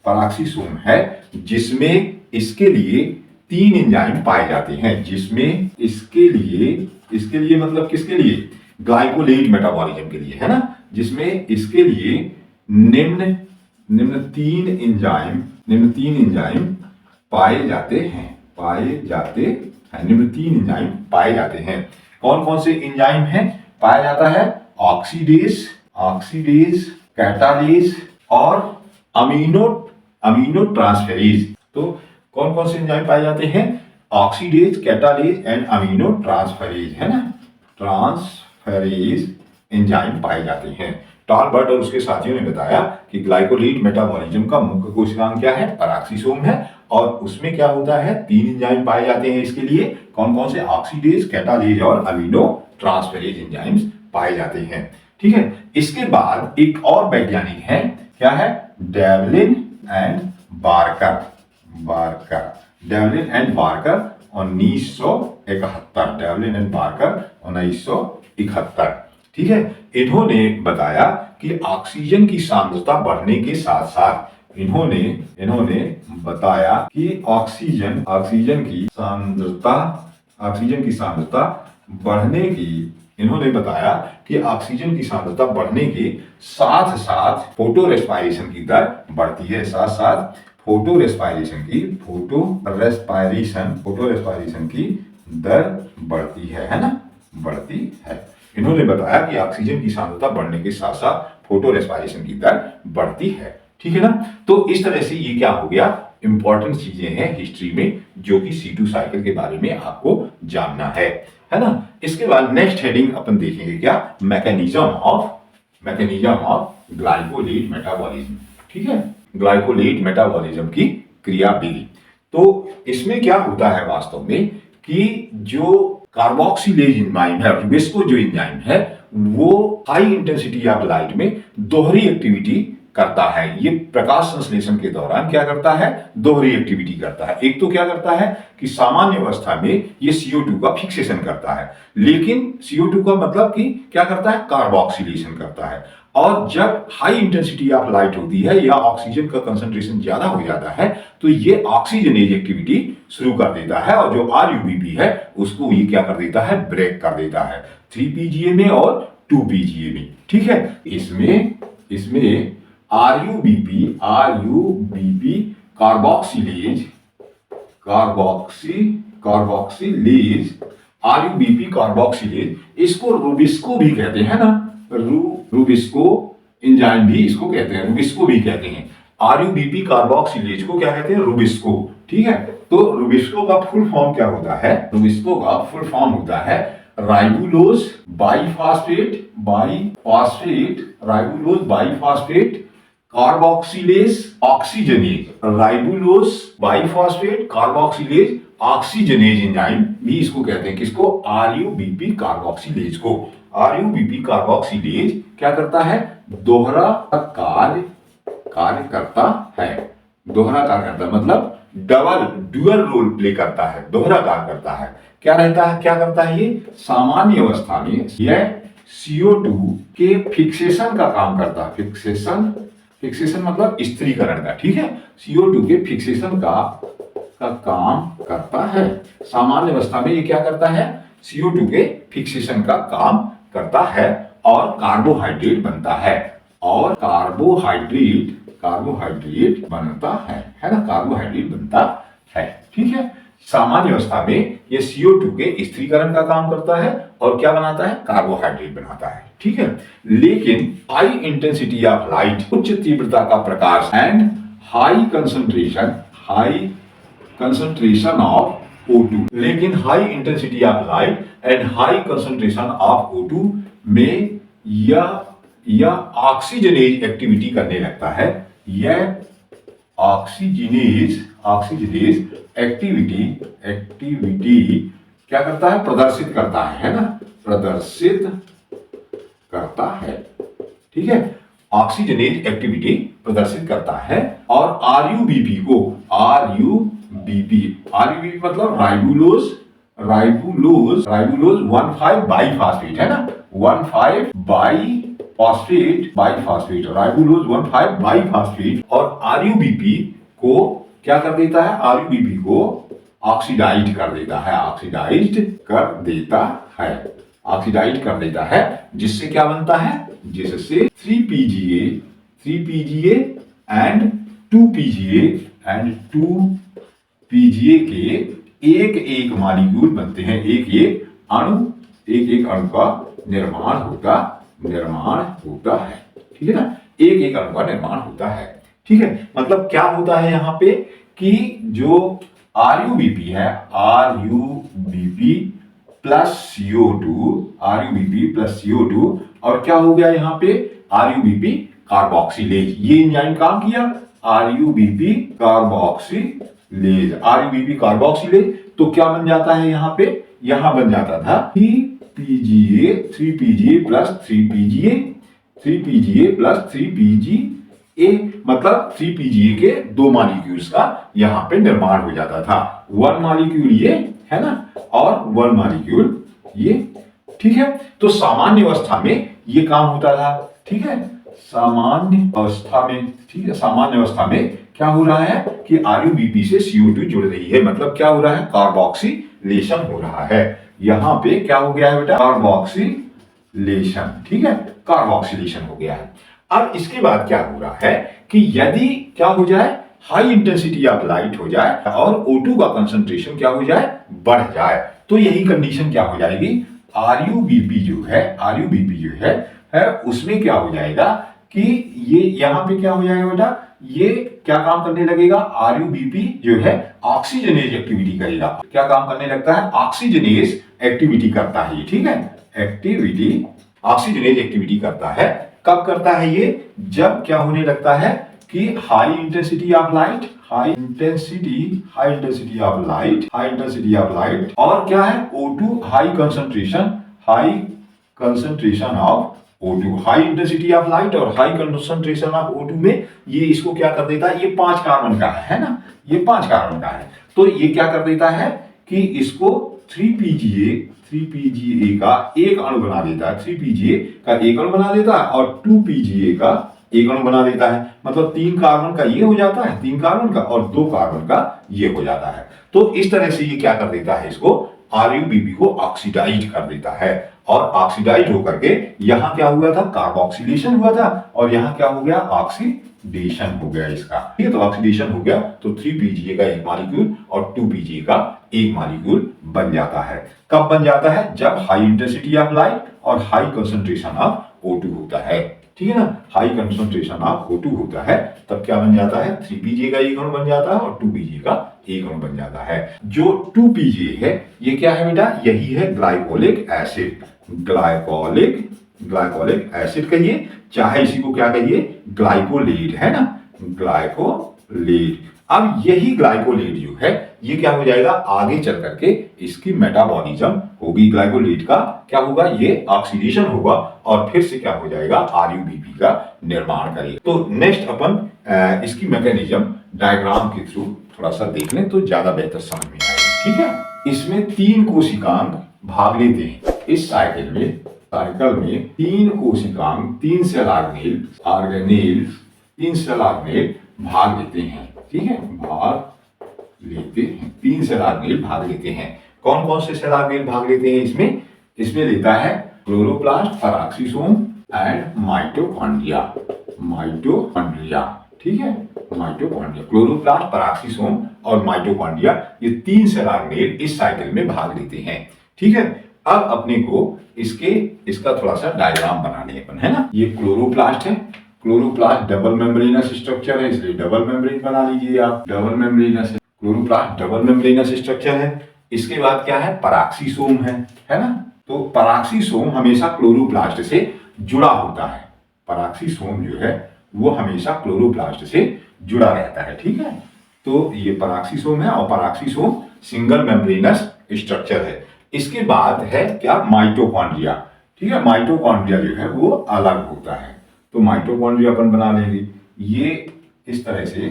पराक्सीसोम है, जिसमें इसके लिए 3 एंजाइम पाए जाते हैं। जिसमें इसके लिए मतलब किसके लिए, ग्लाइकोलेट मेटाबॉलिज्म के लिए, है ना। जिसमें इसके लिए निम्न तीन एंजाइम पाए जाते हैं। कौन कौन से एंजाइम हैं पाया जाता है, ऑक्सीडेज, कैटालेज और अमीनो ट्रांसफेरेज। तो कौन कौन से एंजाइम पाए जाते हैं, oxidase, catalase and amino transferase, है ना। ट्रांसफेरेज एंजाइम पाए जाते हैं। टालबर्ट और उसके साथियों ने बताया कि ग्लाइकोलेट मेटाबॉलिज्म का मुख्य कोशिकांग क्या है, पराक्सीसोम है, और उसमें क्या होता है, 3 एंजाइम पाए जाते हैं इसके लिए। कौन कौन से, ऑक्सीडेज, कैटालेज और अमीनो ट्रांसफेरेज एंजाइम्स पाए जाते हैं। ठीक है, इसके बाद एक और वैज्ञानिक है, क्या है, डेवलिन एंड बार्कर 1971। ठीक है, इन्होंने बताया कि ऑक्सीजन की सांद्रता बढ़ने के साथ साथ इन्होंने बताया कि ऑक्सीजन की सांद्रता बढ़ने के साथ साथ फोटो रेस्पायरेशन की दर बढ़ती है। फोटो रेस्पायरेशन की दर बढ़ती है ना, बढ़ती है। इन्होंने बताया कि ऑक्सीजन की सांद्रता बढ़ने के साथ साथ फोटो रेस्पायरेशन की दर बढ़ती है। ठीक है ना। तो इस तरह से ये क्या हो गया, इंपॉर्टेंट चीजें हैं हिस्ट्री में, जो कि C2 साइकिल के बारे में आपको जानना है ना। इसके बाद नेक्स्ट हेडिंग अपन देखेंगे क्या, मैकेनिज्म ऑफ ग्लाइकोलेट मेटाबॉलिज्म। ठीक है, ग्लाइकोलेट मेटाबॉलिज्म की क्रियाविधि। तो इसमें क्या होता है वास्तव में कि जो कार्बोक्सिलेज एंजाइम है, रुबिस्को जो एंजाइम है, वो हाई इंटेंसिटी ऑफ लाइट में दोहरी एक्टिविटी करता है। ये प्रकाश संश्लेषण के दौरान क्या करता है, दोहरी एक्टिविटी करता है। एक तो क्या करता है कि सामान्य अवस्था में ये CO2 का फिक्सेशन करता है, लेकिन CO2 का मतलब कि क्या करता है, कार्बोक्सिलेशन करता है। और जब हाई इंटेंसिटी ऑफ लाइट होती है या ऑक्सीजन का कंसंट्रेशन ज्यादा हो जाता है, तो ये ऑक्सीजनेज एक्टिविटी शुरू कर देता है, और जो RUBP है उसको ये क्या कर देता है, ब्रेक कर देता है 3 PGA में और 2 PGA में। ठीक है, इसमें RUBP कार्बोक्सिलेज, इसको रुबिस्को भी कहते हैं ना, रुबिस्को एंजाइम भी इसको कहते हैं, रुबिस्को भी कहते हैं। RUBP कार्बोक्सिलेज को क्या कहते हैं, रुबिस्को। ठीक है, तो रुबिस्को का फुल फॉर्म क्या होता है, रुबिस्को का फुल फॉर्म होता है ribulose biphosphate carboxylase oxygenase enzyme भी इसको कहते हैं। किसको, RUBP कार्बोक्सिलेज को। RUBP कार्बोक्सिलेज क्या करता है, दोहरा कार्य करता है। मतलब ड्यूअल रोल प्ले करता है, दोहरा कार्य करता है। क्या करता है ये, सामान्य अवस्था में यह CO2 के फिक्सेशन का काम करता है। फिक्सेशन मतलब स्थिरीकरण का। ठीक है, CO2 के फिक्सेशन का काम करता है। सामान्य अवस्था में ये क्या करता है, CO2 के फिक्सेशन का काम करता है और कार्बोहाइड्रेट बनता है। कार्बोहाइड्रेट बनता है ना, कार्बोहाइड्रेट बनता है। ठीक है, सामान्य अवस्था में ये CO2 के स्थिरीकरण का काम करता है और क्या बनाता है, कार्बोहाइड्रेट बनाता है। ठीक है, लेकिन हाई इंटेंसिटी ऑफ लाइट, उच्च तीव्रता का प्रकाश and high concentration concentration of O2, लेकिन high intensity of light and high concentration of O2 में यह ऑक्सीजनेज एक्टिविटी करने लगता है। यह ऑक्सीजनेज एक्टिविटी क्या करता है? प्रदर्शित करता है ना, प्रदर्शित करता है। ठीक है, ऑक्सीजनेज एक्टिविटी प्रदर्शित करता है। और आरयूबीपी मतलब राइबुलोज 1,5 बाइफॉस्फेट है ना, 1,5 बाइफॉस्फेट राइबुलोज 1,5 बाइफॉस्फेट। और आरयूबीपी को क्या कर देता है? आरयूबीपी को ऑक्सीडाइज कर देता है, जिससे क्या बनता है? जिससे 3PGA एंड 2PGA के एक मॉलिक्यूल बनते हैं। एक अणु का निर्माण होता है। ठीक है ना, एक अणु का निर्माण होता है। ठीक है, मतलब क्या होता है यहाँ पे कि जो आरयूबीपी है, आरयूबीपी प्लस CO2 और क्या हो गया यहाँ पे? RuBP carboxylase. ये एंजाइम काम किया, आरयूबीपी कार्बोक्सिलेज। तो क्या बन जाता है यहाँ पे? यहाँ बन जाता था 3PGA प्लस 3PGA, मतलब 3PGA के दो मॉलिक्यूल्स का यहाँ पे निर्माण हो जाता था। 1 मॉलिक्यूल ये है ना, और 1 मॉलिक्यूल ये। ठीक है, तो सामान्य अवस्था में ये काम होता था। ठीक है, सामान्य अवस्था में क्या हो रहा है कि आरयूबीपी से CO2 जुड़ रही है, मतलब क्या हो रहा है? कार्बोक्सिलेशन हो रहा है। यहाँ पे क्या हो गया है बेटा? कार्बोक्सिलेशन। ठीक है, कार्बोक्सिलेशन हो गया है। अब इसके बाद क्या हो रहा है कि यदि क्या हो जाए? हाई इंटेंसिटी ऑफ लाइट हो जाए और O2 का कंसंट्रेशन क्या हो जाए? बढ़ जाए, तो यही कंडीशन क्या हो जाएगी? आरयूबीपी जो है उसमें क्या हो जाएगा कि ये यहाँ पे क्या हो जाएगा बेटा? ये क्या काम करने लगेगा? आरयूबीपी जो है ऑक्सीजनेज एक्टिविटी करेगा। क्या काम करने लगता है? ऑक्सीजनेज एक्टिविटी करता है। ठीक है, ऑक्सीजनेज एक्टिविटी करता है। कब करता है ये? जब क्या होने लगता है कि हाई इंटेंसिटी ऑफ लाइट और क्या है? O2 high concentration of O2, high intensity of light और हाई कंसंट्रेशन ऑफ O2 में ये इसको क्या कर देता है? ये 5 कार्बन का है ना, ये 5 कार्बन का है। तो ये क्या कर देता है कि इसको 3PGA का एक अणु बना देता है, 3PGA का एक अणु बना देता है और 2PGA का एक अणु बना देता है। मतलब 3 कार्बन का ये हो जाता है, 3 कार्बन का, और 2 कार्बन का ये हो जाता है। तो इस तरह से ये क्या कर देता है? इसको आरयूबीपी को ऑक्सीडाइज कर देता है। और ऑक्सीडाइज होकर के यहाँ क्या हुआ था? कार्बोक्सिलेशन हुआ था, और यहाँ क्या हो गया? ऑक्सीडेशन हो गया इसका। ठीक है, तो ऑक्सीडेशन हो गया तो 3PGA का एक मॉलिक्यूल और 2PGA का एक मॉलिक्यूल बन जाता है। कब बन जाता है? जब हाई इंटेंसिटी ऑफ लाइट और हाई कंसंट्रेशन ऑफ O2 होता है। ठीक है ना, हाई कंसंट्रेशन ऑफ O2 होता है, तब क्या बन जाता है? 3PGA का एक अणु बन जाता है और 2PGA का एक अणु बन जाता है। जो 2PGA है ये क्या है बेटा? यही है ग्लाइकोलिक एसिड। ग्लाइकोलिक एसिड कहिए, चाहे इसी को क्या कहिए? ग्लाइकोलेट, है ना, ग्लाइकोलेट। अब यही ग्लाइकोलेट जो है ये क्या हो जाएगा? आगे चल करके इसकी मेटाबॉलिज्म होगी। ग्लाइकोलेट का क्या होगा? ये ऑक्सीडेशन होगा और फिर से क्या हो जाएगा? आरयूबीपी का निर्माण करेगा। तो नेक्स्ट अपन इसकी मैकेनिज्म डायग्राम के थ्रू थोड़ा सा देख लें तो ज्यादा बेहतर समझ में आएगा। ठीक है, इसमें 3 कोशिकांग भाग लेते हैं। इस साइकिल में 3 कोशिकांग, 3 सेल ऑर्गेनेल भाग लेते हैं। ठीक है, भाग लेते हैं, 3 सेल ऑर्गेनेल भाग लेते हैं। कौन कौन से सेल ऑर्गेनेल भाग लेते हैं इसमें लेता है क्लोरोप्लास्ट, पेरोक्सिसोम एंड माइटोकॉन्ड्रिया। ठीक है, माइटोकॉन्ड्रिया, क्लोरोप्लास्ट, पेरोक्सिसोम और माइटोकॉन्ड्रिया, ये 3 सेल ऑर्गेनेल इस साइकिल में भाग लेते हैं। ठीक है, अब अपने को इसका थोड़ा सा डायग्राम बनाने अपन, है ना। ये क्लोरोप्लास्ट है, क्लोरोप्लास्ट डबल मेम्ब्रेनस स्ट्रक्चर है, इसलिए डबल मेम्ब्रेन बना लीजिए आप। Double membranous chloroplast double membranous structure है। इसके बाद क्या है, पराक्सीसोम है ना। तो पराक्सीसोम हमेशा क्लोरोप्लास्ट से जुड़ा होता है। पराक्सीसोम जो है वो हमेशा क्लोरोप्लास्ट से जुड़ा रहता है, ठीक है। तो ये पराक्सीसोम है और पराक्सीसोम सिंगल मेम्ब्रेनस स्ट्रक्चर है। इसके बाद है क्या, माइटोकॉन्ड्रिया, ठीक है। माइटोकॉन्ड्रिया जो है वो अलग होता है। तो माइटोकॉन्ड्रिया अपन बना लेंगे, ये इस तरह से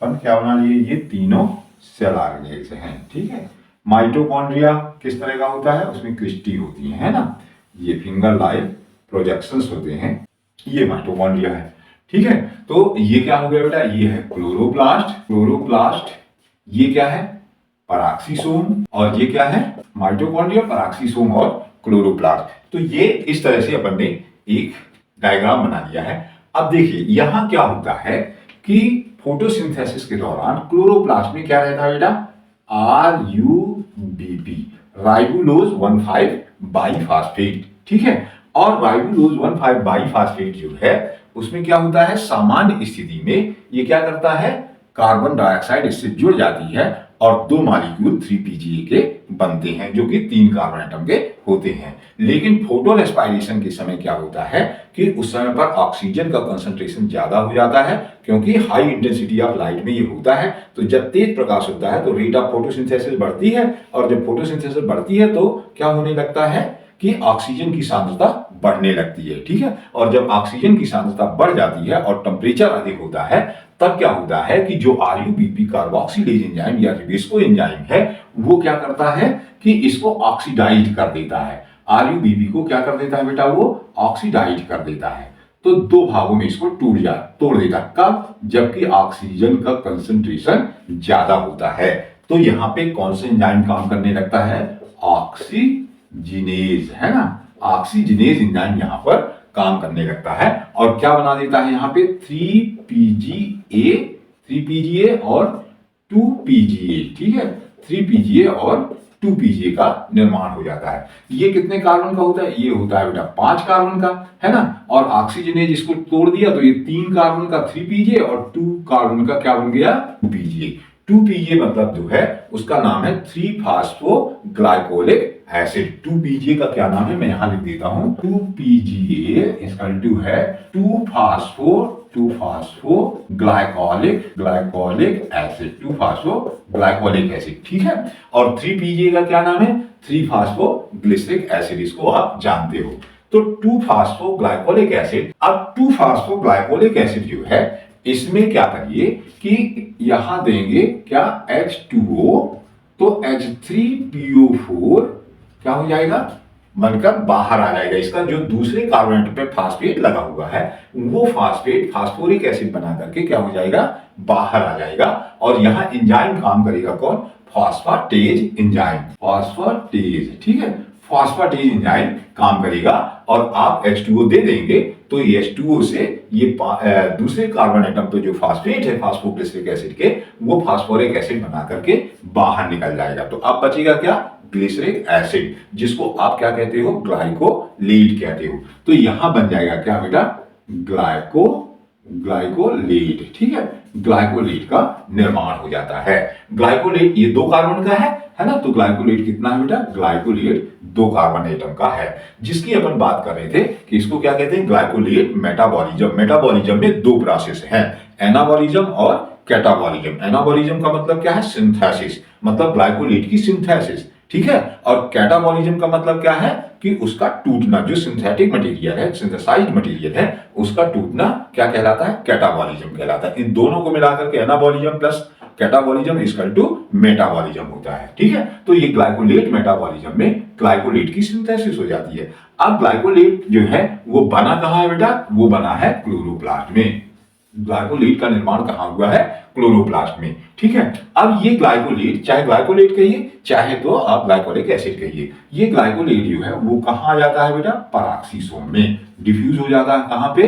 अपन क्या बना लिए, ये तीनों सेल ऑर्गेनेल्स हैं, ठीक है। माइटोकॉन्ड्रिया किस तरह का होता है, उसमें क्रिस्टी होती है ना, ये फिंगर लाइक प्रोजेक्शंस होते हैं, ये माइटोकॉन्ड्रिया है, ठीक है। तो ये क्या हो गया बेटा, ये है क्लोरोप्लास्ट, ये क्या है, पराक्सीसोम, और ये क्या है, माइटोकॉन्ड्रिया, पराक्सीसोम और क्लोरोप्लास्ट। तो ये इस तरह से अपन ने एक डायग्राम बना लिया है। अब देखिए यहां क्या होता है कि फोटोसिंथेसिस के दौरान क्लोरोप्लास्ट में क्या रहता है बेटा, RUBP, राइबोलोज 1,5 बाइफास्फेट, ठीक है। और राइबोलोज 1,5 बाइफास्फेट जो है उसमें क्या होता है, सामान्य स्थिति में ये क्या करता है, कार्बन डाइऑक्साइड इससे जुड़ जाती है और दो मॉलिक्यूल 3PGA के बनते हैं जो कि 3 कार्बन एटम के होते हैं। लेकिन फोटो रेस्पायरेशन के समय क्या होता है कि उस समय पर ऑक्सीजन का कंसंट्रेशन ज्यादा हो जाता है, क्योंकि हाई इंटेंसिटी ऑफ लाइट में ये होता है। तो जब तेज प्रकाश होता है तो रेट ऑफ फोटोसिंथेसिस बढ़ती है, और जब फोटोसिंथेसिस बढ़ती है तो क्या होने लगता है कि ऑक्सीजन की सांद्रता बढ़ने लगती है, ठीक है। और जब ऑक्सीजन की सांद्रता बढ़ जाती है और टेम्परेचर अधिक होता है, तब क्या होता है कि जो RUBP कार्बोक्सिलेज एंजाइम या रिबेस्को एंजाइम है वो क्या करता है कि इसको ऑक्सीडाइज कर देता है। RUBP को क्या कर देता है बेटा, वो ऑक्सीडाइज कर देता है। तो दो भागों में इसको तोड़ देता। कब, जबकि ऑक्सीजन का कंसंट्रेशन ज्यादा होता है। तो यहाँ पे कौन सा एंजाइम काम करने लगता है, ऑक्सीजिनेज, है ना। ऑक्सीजिनेज एंजाइम यहाँ पर काम करने लगता है और क्या बना देता है यहाँ पे, 3PGA और 2PGA, ठीक है। 3PGA और 2PGA का निर्माण हो जाता है। ये कितने कार्बन का होता है, ये होता है बेटा 5 कार्बन का, है ना। और ऑक्सीजनेज इसको तोड़ दिया तो ये 3 कार्बन का 3PGA और 2 कार्बन का क्या बन गया, 2PGA। 2PGA मतलब जो है उसका नाम है 3-फॉस्फोग्लाइकोलिक एसिड। 2PGA का क्या नाम है, मैं यहां लिख देता हूं, 2PGA इसका 2 है 2-फॉस्फोग्लाइकोलिक एसिड, 2-फॉस्फोग्लाइकोलिक एसिड, ठीक है। और 3PGA का क्या नाम है, 3-फॉस्फोग्लिसरिक एसिड, इसको आप जानते हो। तो 2-फॉस्फोग्लाइकोलिक एसिड, अब 2-फॉस्फोग्लाइकोलिक एसिड जो है इसमें क्या करिए कि यहां देंगे क्या, H2O, तो H3PO4 क्या हो जाएगा, बनकर बाहर आ जाएगा। इसका जो दूसरे कार्बन एटम पे फास्फेट लगा हुआ है वो फास्फेट फास्फोरिक एसिड बना करके क्या हो जाएगा, बाहर आ जाएगा। और यहां एंजाइम काम करेगा कौन, फॉस्फेटेज एंजाइम, फॉस्फेटेज, ठीक है। फॉस्फेटेज एंजाइम काम करेगा और आप H2O दे देंगे तो ये H2O से ये दूसरे कार्बन एटम पे जो फास्फेट है फास्फोग्लिसरिक एसिड के, वो फास्फोरिक एसिड बना करके बाहर निकल जाएगा। तो अब बचेगा क्या, ग्लिसरिक एसिड, जिसको आप क्या कहते हो, ग्लाइकोलेट कहते हो। तो यहां बन जाएगा क्या बेटा, ग्लाइकोलेट, ठीक है। ग्लाइकोलेट का निर्माण हो जाता है। ग्लाइकोलेट ये 2 कार्बन का है ना। तो ग्लाइकोलेट कितना है बेटा, ग्लाइकोलेट 2 कार्बन एटम का है, जिसकी अपन बात कर रहे थे कि इसको क्या कहते हैं, ग्लाइकोलेट मेटाबॉलिज्म। मेटाबॉलिज्म में 2 प्रोसेस हैं, एनाबॉलिज्म और कैटाबॉलिज्म। एनाबॉलिज्म का मतलब क्या है, सिंथेसिस, मतलब ग्लाइकोलेट की सिंथेसिस, ठीक है। और कैटाबॉलिज्म का मतलब क्या है कि उसका टूटना, जो सिंथेटिक मटेरियल है, सिंथेसाइज्ड मटेरियल है, उसका टूटना क्या कहलाता है, कैटाबॉलिज्म कहलाता है। इन दोनों को मिलाकर के anabolism plus catabolism equal to metabolism होता है, ठीक है। तो ये ग्लाइकोलेट मेटाबॉलिज्म में ग्लाइकोलेट की सिंथेसिस हो जाती है। अब ग्लाइकोलेट जो है वो बना कहां है बेटा, वो बना है क्लोरोप्लास्ट में। ग्लाइकोलेट का निर्माण कहां हुआ है, क्लोरोप्लास्ट में, ठीक है। अब ये ग्लाइकोलेट, चाहे ग्लाइकोलेट कहिए चाहे तो आप ग्लाइकोलिक एसिड कहिए, ये ग्लाइकोलेट जो है वो कहां आ जाता है बेटा, पराक्सीसोम में डिफ्यूज हो जाता है। कहां पे,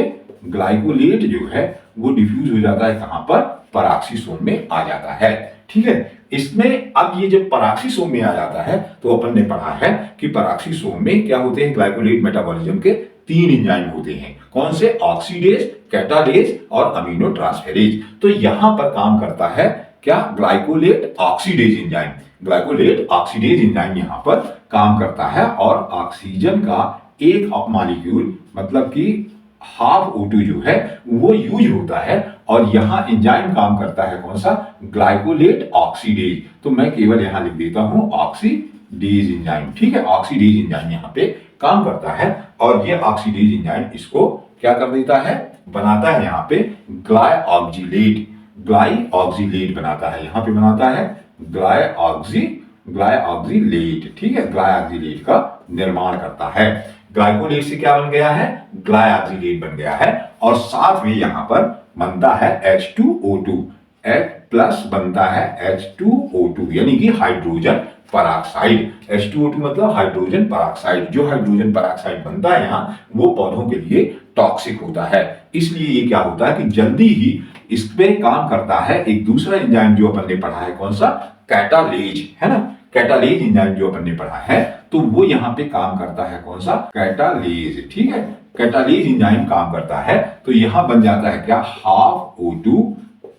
ग्लाइकोलेट जो है वो डिफ्यूज हो जाता है कहां पर, पराक्सीसोम में आ जाता है, ठीक है। इसमें अब ये जब पराक्सीसोम में आ जाता है तो अपन ने पढ़ा है कि पराक्सीसोम में क्या होते हैं, ग्लाइकोलेट मेटाबॉलिज्म के 3 एंजाइम होते हैं। कौन से, ऑक्सीडेज, कैटालेज और अमीनो ट्रांसफेरेज। तो यहां पर काम करता है क्या, glycolate oxidase enzyme. Glycolate oxidase enzyme यहाँ पर काम करता है और ऑक्सीजन का एक मॉलिक्यूल मतलब कि हाफ O2 जो है वो यूज होता है और यहाँ एंजाइम काम करता है कौन सा, ग्लाइकोलेट ऑक्सीडेज। तो मैं केवल यहाँ लिख देता हूं ऑक्सीडेज एंजाइम। ठीक है, ऑक्सीडेज एंजाइम यहाँ पे काम करता है और ये ऑक्सीडेज एंजाइम इसको क्या कर देता है, बनाता है यहाँ पे ग्लाइऑक्सिलेट। ग्लाइऑक्सिलेट बनाता है, यहाँ पे बनाता है ग्लाइऑक्सिलेट। ठीक है, ग्लाइऑक्सिलेट का निर्माण करता है। ग्लाइकोलेट से क्या बन गया है, ग्लाइऑक्सिलेट बन गया है और साथ में यहां पर बनता है H2O2 प्लस बनता है H2O2 यानी कि हाइड्रोजन पराक्साइड। H2O2 मतलब हाइड्रोजन पराक्साइड। जो हाइड्रोजन पराक्साइड बनता है यहाँ वो पौधों के लिए टॉक्सिक होता है, इसलिए ये क्या होता है कि जल्दी ही इस पे काम करता है एक दूसरा एंजाइम जो अपन ने पढ़ा है, कौन सा, कैटालेज, है ना। कैटालेज एंजाइम जो अपन ने पढ़ा है तो वो यहाँ पे काम करता है कौन सा, कैटालेज। ठीक है, कैटालेज एंजाइम काम करता है तो यहां बन जाता है क्या, half O2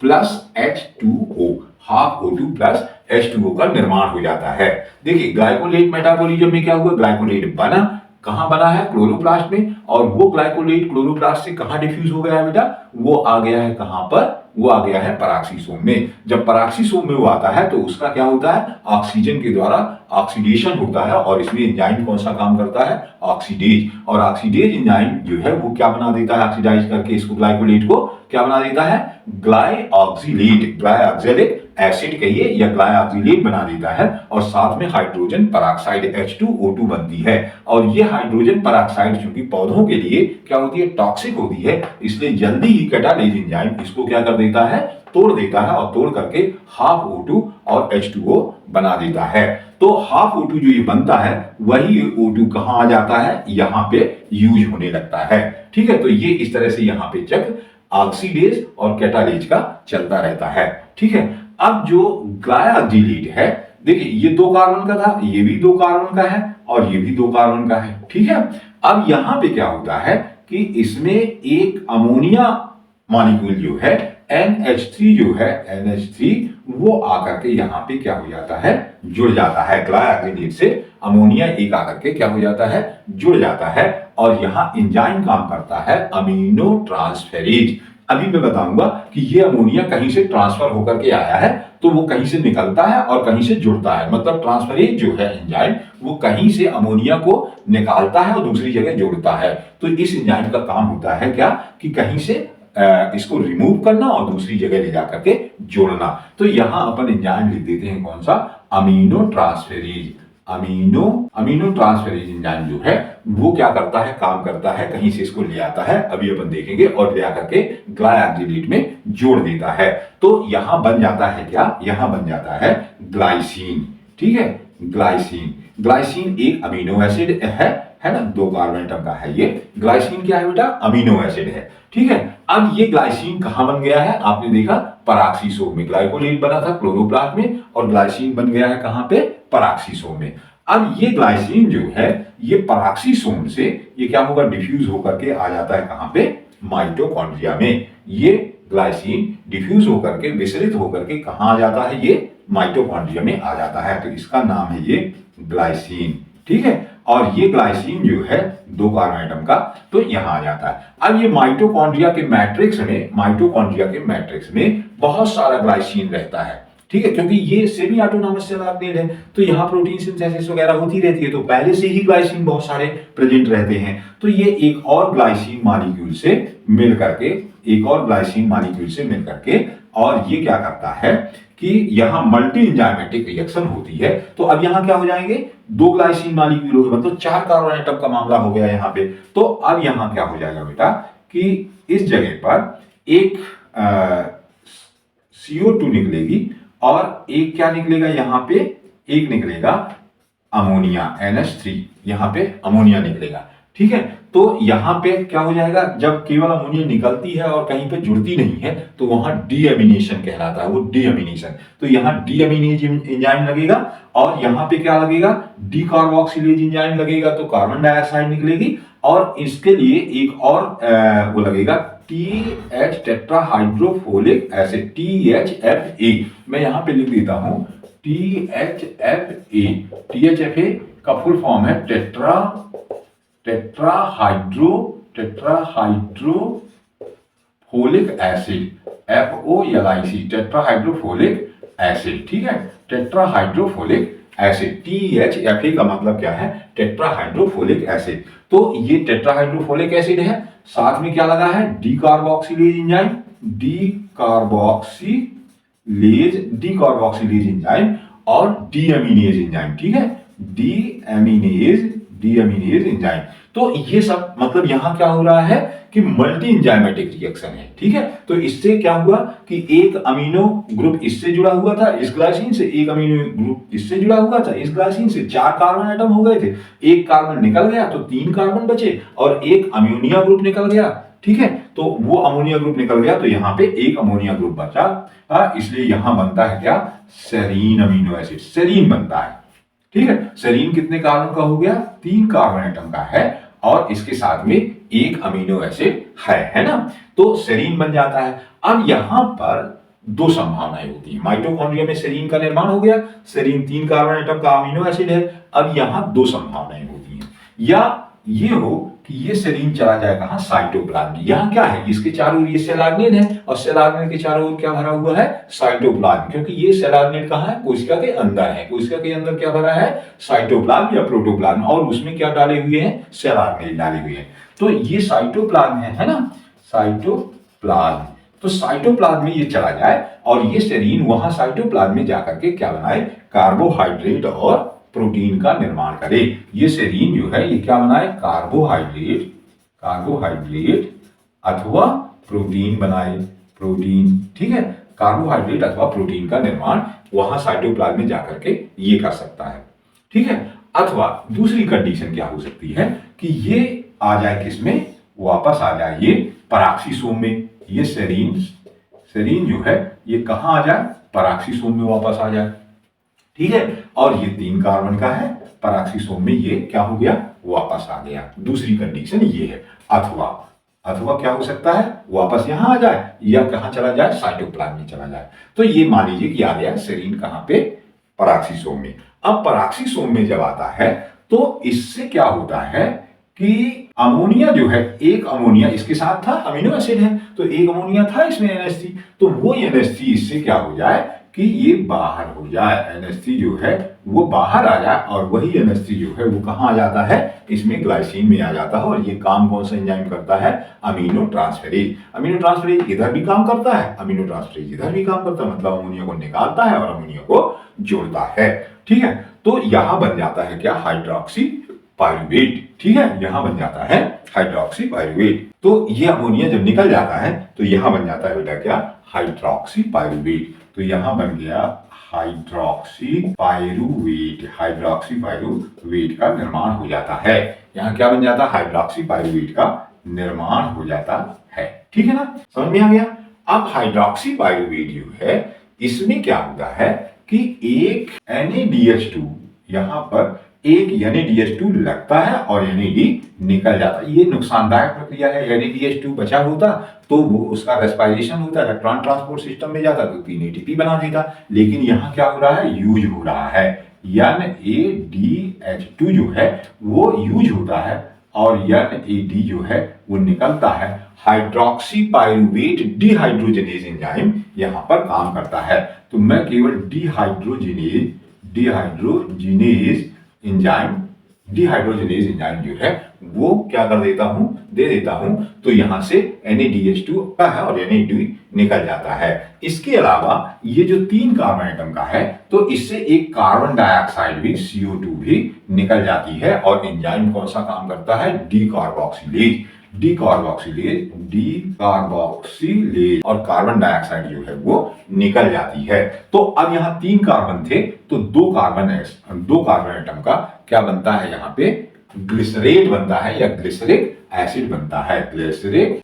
plus H2O। Half O2 plus H2O का निर्माण हो जाता है। देखिए ग्लाइकोलेट मेटाबॉलिज्म में क्या हुआ, ग्लाइकोलेट बना, कहां बना है, क्लोरोप्लास्ट में, और वो ग्लाइकोलेट क्लोरोप्लास्ट से कहां डिफ्यूज हो गया है बेटा, वो आ गया है कहां पर, वो आ गया है पराक्सीसोम में। जब पराक्सीसोम में वो आता है तो उसका क्या होता है, ऑक्सीजन के द्वारा ऑक्सीडेशन होता है और इसमें एंजाइम कौन सा काम करता है, ऑक्सीडेज। और ऑक्सीडेज एंजाइम जो है वो क्या बना देता है, ऑक्सीडाइज करके इसको ग्लाइकोलेट को क्या बना देता है, ग्लाइऑक्सिलेट। ग्लाइऑक्सिलिक एसिड कहिए या ग्लाइऑक्सिलेट बना देता है और साथ में हाइड्रोजन पराक्साइड H2O2 बनती है। और ये हाइड्रोजन पराक्साइड चूंकि पौधों के लिए क्या होती है, टॉक्सिक होती है, इसलिए जल्दी ही कैटालेज एंजाइम इसको क्या कर देता है, तोड़ देता है और तोड़ करके हाफ O2 और H2O बना देता है। तो हाफ O2 जो ये बनता है वही O2 कहां आ जाता है, यहां पे यूज होने लगता है। ठीक है, तो ये इस तरह से यहां पे चक्र ऑक्सीडेज और कैटालेज का चलता रहता है। ठीक है, अब जो ग्लाइऑक्सिलेट है, देखिए ये 2 कार्बन का था, ये भी 2 कार्बन का है और ये भी 2 कार्बन का है। ठीक है, अब यहां पे क्या होता है कि इसमें एक अमोनिया मॉलिक्यूल जो है NH3 जो है, NH3 वो आकर के यहाँ पे क्या हो जाता है, जुड़ जाता है। ग्लाइऑक्सिलेट से अमोनिया एक आकर के क्या हो जाता है, जुड़ जाता है और यहाँ एंजाइम काम करता है अमीनो ट्रांसफेरेज। अभी मैं बताऊंगा कि ये अमोनिया कहीं से ट्रांसफर होकर के आया है तो वो कहीं से निकलता है और कहीं से जुड़ता है। मतलब ट्रांसफरेज जो है एंजाइम वो कहीं से अमोनिया को निकालता है और दूसरी जगह जोड़ता है। तो इस एंजाइम का काम होता है क्या, कि कहीं से इसको रिमूव करना और दूसरी जगह ले जाकर के जोड़ना। तो यहां अपन एंजाइम लिख देते हैं कौन सा, amino transferase. Amino transferase enzyme जो है वो क्या करता है, काम करता है, कहीं से इसको ले आता है, अभी अपन देखेंगे, और ले आकर के ग्लाइऑक्सिलेट में जोड़ देता है। तो यहां बन जाता है क्या, यहां बन जाता है ग्लाइसिन। ठीक है, ग्लाइसिन एक अमीनो एसिड है ना, 2 कार्बन एटम का है ये। ग्लाइसिन क्या है बेटा, अमीनो एसिड है। ठीक है, अब ये ग्लाइसिन कहां बन गया है, आपने देखा पराक्सीसोम में। ग्लाइकोलेट बना था क्लोरोप्लास्ट में और ग्लाइसिन बन गया है कहां पे, पराक्सीसोम में। अब ये ग्लाइसिन जो है ये पराक्सीसोम से ये क्या होगा, डिफ्यूज होकर के आ जाता है कहां पे, माइटोकॉन्ड्रिया में। ये ग्लाइसिन डिफ्यूज होकर के, विसरित होकर के कहां आ जाता है, ये माइटोकॉन्ड्रिया में आ जाता है। तो इसका नाम है ये ग्लाइसिन। ठीक है, और ये ग्लाइसिन जो है 2 कार्बन एटम का, तो यहां आ जाता है। अब ये माइटोकॉन्ड्रिया के मैट्रिक्स में बहुत सारा ग्लाइसिन रहता है। ठीक है, क्योंकि ये सेमी ऑटोनॉमस सेल ऑर्गेनेल है तो यहाँ प्रोटीन सिंथेसिस वगैरह होती रहती है, तो पहले से ही ग्लाइसिन बहुत सारे प्रेजेंट रहते हैं। तो ये एक और ग्लाइसिन मॉलिक्यूल से मिल करके और ये क्या करता है कि यहाँ मल्टी एंजाइमेटिक रिएक्शन होती है। तो अब यहाँ क्या हो जाएंगे, 2 ग्लाइसिन मॉलिक्यूल हो गए, मतलब 4 कार्बन एटम का मामला हो गया यहाँ पे। तो अब यहाँ क्या हो जाएगा बेटा कि इस जगह पर एक CO2 निकलेगी और एक क्या निकलेगा, यहाँ पे एक निकलेगा अमोनिया NH3, यहाँ पे अमोनिया निकलेगा। ठीक है, तो यहाँ पे क्या हो जाएगा, जब केवल अमोनिया निकलती है और कहीं पे जुड़ती नहीं है तो वहां डीअमीनेशन कहलाता है, वो डीअमीनेशन। तो यहाँ डीअमीनेज एंजाइम लगेगा और यहाँ पे क्या लगेगा, डी कार्बोक्सिलेज एंजाइम लगेगा, तो कार्बन डाइऑक्साइड निकलेगी और इसके लिए एक और वो लगेगा TH टेट्राहाइड्रोफोलिक एसिड THFA। मैं यहां पे लिख देता हूं THFA। THFA का फुल फॉर्म है tetrahydrofolic acid, FOLIC, tetrahydrofolic acid. ठीक है, टेट्राहाइड्रोफोलिक एसिड THFA का मतलब क्या है? Tetrahydrofolic acid. तो ये टेट्राहाइड्रोफोलिक एसिड है, साथ में क्या लगा है? डीकार्बोक्सिलेज एंजाइम, डीकार्बोक्सिलेज एंजाइम और डीएमिनेज एंजाइम। ठीक है, डीएमिनेज एंजाइम। तो ये सब मतलब यहां क्या हो रहा है कि मल्टी एंजाइमेटिक रिएक्शन है। ठीक है, तो इससे क्या हुआ कि एक अमीनो ग्रुप इससे जुड़ा हुआ था इस ग्लाइसिन से, एक अमीनो ग्रुप इससे जुड़ा हुआ था इस ग्लाइसिन से, 4 कार्बन एटम हो गए थे, एक कार्बन निकल गया तो 3 कार्बन बचे और एक अमोनिया ग्रुप निकल गया। ठीक है, तो वो अमोनिया ग्रुप निकल गया तो यहाँ पे एक अमोनिया ग्रुप बचा, इसलिए यहां बनता है क्या? सेरीन अमीनो एसिड, सेरीन बनता है। ठीक है, सेरीन कितने कार्बन का हो गया? 3 कार्बन एटम का है और इसके साथ में एक अमीनो एसिड है ना? तो सेरीन बन जाता है। अब यहां पर 2 संभावनाएं होती है। माइटोकॉन्ड्रिया में सेरीन का निर्माण हो गया, सेरीन 3 कार्बन एटम का अमीनो एसिड है। अब यहां 2 संभावनाएं होती हैं, या ये हो कि ये सेरीन चला जाए कहां? साइटोप्लाज्म में। यहां क्या है? इसके चारों ओर ये सेल ऑर्गेनेल है और सेल ऑर्गेनेल के चारों ओर क्या भरा हुआ है? साइटोप्लाज्म, क्योंकि ये सेल ऑर्गेनेल कहां है? कोशिका के अंदर है। कोशिका के अंदर क्या भरा है? साइटोप्लाज्म या प्रोटोप्लाज्म, और उसमें क्या डाले हुए हैं? सेल ऑर्गेनेल डाले हुए हैं। तो ये साइटोप्लाज्म है ना? साइटोप्लाज्म। तो साइटोप्लाज्म में ये चला जाए और ये सेरीन वहां साइटोप्लाज्म में जाकर के क्या बनाए? कार्बोहाइड्रेट और प्रोटीन का निर्माण करे। ये सेरीन जो है ये क्या बनाए? कार्बोहाइड्रेट अथवा प्रोटीन बनाए, प्रोटीन। ठीक है, कार्बोहाइड्रेट अथवा प्रोटीन का निर्माण वहां साइटोप्लाज्म में जाकर के ये कर सकता है। ठीक है, अथवा दूसरी कंडीशन क्या हो सकती है कि ये आ जाए किसमें? वापस आ जाए ये पराक्सीसोम में। ये सेरीन जो है ये कहां आ जाए? पराक्सीसोम में वापस आ जाए। ठीक है, और ये 3 कार्बन का है, पराक्सीसोम में ये क्या हो गया? वापस आ गया। दूसरी कंडीशन ये है। अथवा क्या हो सकता है? वापस यहां आ जाए या कहां चला जाए? साइटोप्लाज्म में चला जाए। तो ये मान लीजिए कि आ गया सेरीन कहां पे? पराक्सीसोम में। अब पराक्सीसोम में जब आता है तो इससे क्या होता है कि अमोनिया जो है, एक अमोनिया इसके साथ था, अमीनो एसिड है तो एक अमोनिया था इसमें NH3, तो वो NH3 इससे क्या हो जाए कि ये बाहर हो जाए, NH3 जो है वो बाहर आ जाए और वही NH3 जो है वो कहां आ जाता है? इसमें ग्लाइसिन में आ जाता है। और ये काम कौन सा एंजाइम करता है? Amino transferase. अमीनो ट्रांसफेरेज इधर भी काम करता है, अमीनो ट्रांसफेरेज इधर भी काम करता है, मतलब अमोनिया को निकालता है और अमोनिया को जोड़ता है। ठीक है, तो यहां बन जाता है क्या? Hydroxy pyruvate. ठीक है, यहां बन जाता है हाइड्रोक्सी पायरुवेट। तो ये अमोनिया जब निकल जाता है तो यहां बन जाता है बेटा क्या? Hydroxy pyruvate. तो यहां बन गया हाइड्रोक्सी पायरुवेट का निर्माण हो जाता है। यहां क्या बन जाता है? हाइड्रोक्सी पायरुवेट का निर्माण हो जाता है। ठीक है ना, समझ में आ गया? अब हाइड्रोक्सी पायरुवेट जो है इसमें क्या होता है कि एक NaDH2 यहां पर एक NaDH2 लगता है और NAD निकल जाता है। ये नुकसानदायक प्रक्रिया है। NaDH2 बचा होता तो वो उसका रेस्पिरेशन होता, इलेक्ट्रॉन ट्रांसपोर्ट सिस्टम में जाता तो 3 ATP बना देता। लेकिन यहाँ क्या हो रहा है? यूज हो रहा है। NaDH2 जो है वो यूज होता है और NAD जो है वो निकलता है। हाइड्रोक्सी पायरुवेट डिहाइड्रोजनेज एंजाइम यहाँ पर काम करता है। तो मैं केवल डिहाइड्रोजनेज एंजाइम जो है वो क्या कर देता हूं? दे देता हूं। तो यहां से NaDH2 का है और NAD निकल जाता है। इसके अलावा ये जो 3 कार्बन एटम का है तो इससे एक कार्बन डाइऑक्साइड भी CO2 भी निकल जाती है। और एंजाइम कौन सा काम करता है? डीकार्बोक्सिलेज और कार्बन डाइऑक्साइड जो है वो निकल जाती है। तो अब यहाँ 3 कार्बन थे तो 2 कार्बन एटम का क्या बनता है? यहाँ पे ग्लिसरेट बनता है या ग्लिसरिक एसिड बनता है। ग्लिसरेट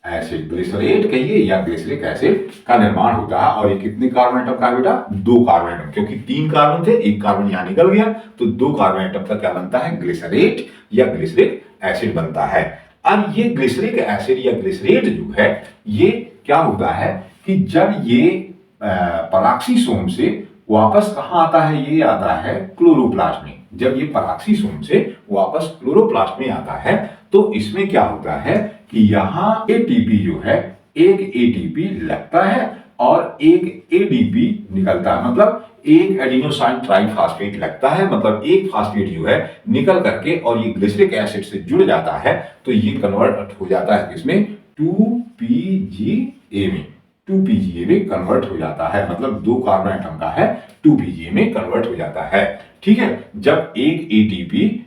कहिए या ग्लिसरिक एसिड का निर्माण होता है। और ये कितने कार्बन एटम का बेटा? 2 कार्बन एटम, क्योंकि 3 कार्बन थे, एक कार्बन यहां निकल गया तो 2 कार्बन एटम का क्या बनता है? ग्लिसरेट या ग्लिसरिक एसिड बनता है। अब ये ग्लिसरिक एसिड या ग्लिसरेट जो है, ये क्या होता है कि जब ये पराक्सीसोम से वापस कहाँ आता है, ये आता है क्लोरोप्लास्ट में। जब ये पराक्सीसोम से वापस क्लोरोप्लास्ट में आता है तो इसमें क्या होता है कि यहाँ एटीपी जो है, एक एटीपी लगता है और एक एडीपी निकलता है, मतलब एक एडिनोसाइन ट्राइफॉस्फेट लगता है, मतलब एक फास्फेट जो है निकल करके और ये ग्लिसरिक एसिड से जुड़ जाता है तो ये कन्वर्ट हो जाता है किसमें, 2PGA में। 2PGA में कन्वर्ट हो जाता है, मतलब 2 कार्बन एटम का है, 2PGA में कन्वर्ट हो जाता है। ठीक है, जब एक एटीपी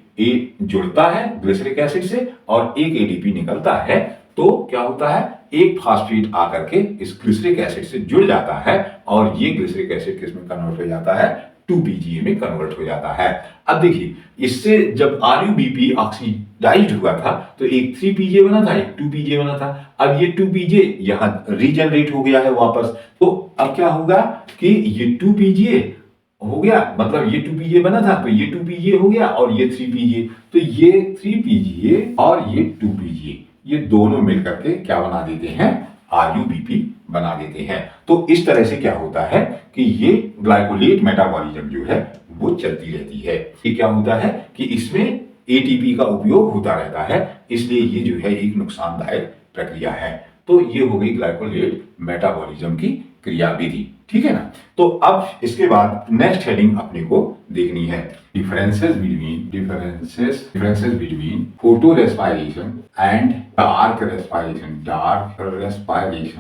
जुड़ता है ग्लिसरिक एसिड से और एक एटीपी निकलता है तो क्या होता है, एक फास्फेट आकर के इस ग्लिसरिक एसिड से जुड़ जाता है और ये ग्लिसरिक एसिड किसमें कन्वर्ट हो जाता है, 2PGA में कन्वर्ट हो जाता है। अब देखिए, इससे जब RuBP ऑक्सीडाइज्ड हुआ था तो एक 3PGA बना था, एक 2PGA बना था। अब ये 2PGA यहां रीजनरेट हो गया है वापस, तो अब क्या होगा कि ये 2PGA हो गया, मतलब ये 2PGA बना था तो ये 2PGA हो गया और ये 3PGA, तो ये 3PGA और ये 2PGA, ये दोनों मिलकर के क्या बना देते हैं, RuBP बना देते हैं। तो इस तरह से क्या होता है कि ये ग्लाइकोलेट मेटाबॉलिज्म जो है वो चलती रहती है। ये क्या होता है कि इसमें एटीपी का उपयोग होता रहता है, इसलिए ये जो है एक नुकसानदायक प्रक्रिया है। तो ये हो गई ग्लाइकोलेट मेटाबॉलिज्म की क्रियाविधि। ठीक है ना। तो अब इसके बाद नेक्स्ट हेडिंग अपने को देखनी है, differences between photo respiration and dark respiration,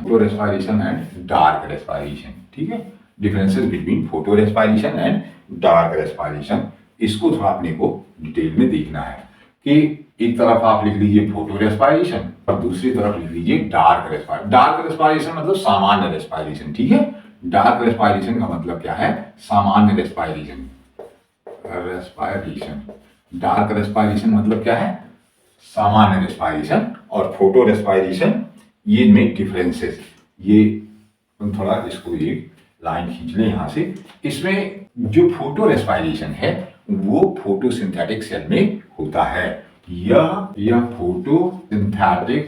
photo respiration and dark respiration. ठीक है, differences between photo respiration and dark respiration, इसको थोड़ा अपने को डिटेल में देखना है कि एक तरफ आप लिख लीजिए फोटो रेस्पायरेशन और दूसरी तरफ लिख लीजिए डार्क रेस्पायरेशन। डार्क रेस्पायरेशन मतलब सामान्य रेस्पायरेशन। ठीक है, डार्क रेस्पायरेशन का मतलब क्या है, सामान्य रेस्पायरेशन। डार्क रेस्पायरेशन मतलब क्या है, सामान्य रेस्पायरेशन। और फोटो रेस्पायरेशन, ये में डिफरेंसेस, ये थोड़ा इसको एक लाइन खींच ले यहां से। इसमें जो फोटो रेस्पायरेशन है वो फोटोसिंथेटिक सेल में होता है, यह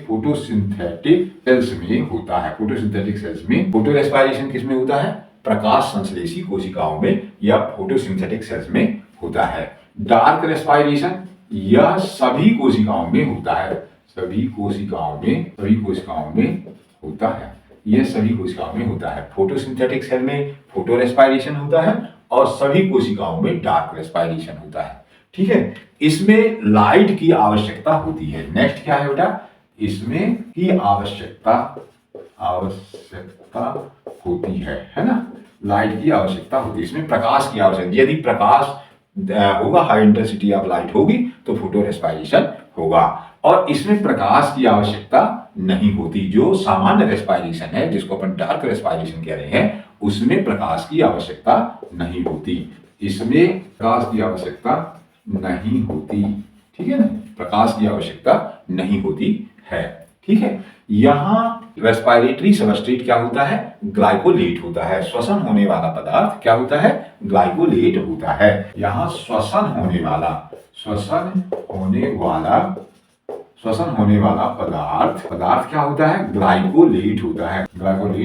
फोटोसिंथेटिक सेल्स में होता है। फोटोसिंथेटिक सेल्स में फोटो रेस्पायरेशन किस में होता है, प्रकाश संश्लेषी कोशिकाओं में या फोटोसिंथेटिक सेल्स में होता है। डार्क रेस्पायरेशन यह सभी कोशिकाओं में होता है, सभी कोशिकाओं में होता है, यह सभी कोशिकाओं में होता है। फोटोसिंथेटिक सेल में फोटो रेस्पायरेशन होता है और सभी कोशिकाओं में डार्क रेस्पायरेशन होता है। ठीक है, इसमें लाइट की आवश्यकता होती है। नेक्स्ट क्या है बेटा, इसमें की आवश्यकता होती है ना, लाइट की आवश्यकता होती है, इसमें प्रकाश की आवश्यकता। यदि प्रकाश होगा, हाई इंटेंसिटी ऑफ लाइट होगी तो फोटो रेस्पायरेशन होगा, और इसमें प्रकाश की आवश्यकता नहीं होती। जो सामान्य रेस्पायरेशन है, जिसको अपन डार्क रेस्पायरेशन कह रहे हैं, उसमें प्रकाश की आवश्यकता नहीं होती, इसमें प्रकाश की आवश्यकता नहीं होती। ठीक है ना, प्रकाश की आवश्यकता नहीं होती है। ठीक है, यहां रेस्पायरेटरी सबस्ट्रेट क्या होता है, ग्लाइकोलेट होता है। श्वसन होने वाला पदार्थ क्या होता है, ग्लाइकोलेट होता है। यहां श्वसन होने वाला पदार्थ क्या होता है, ग्लाइकोलेट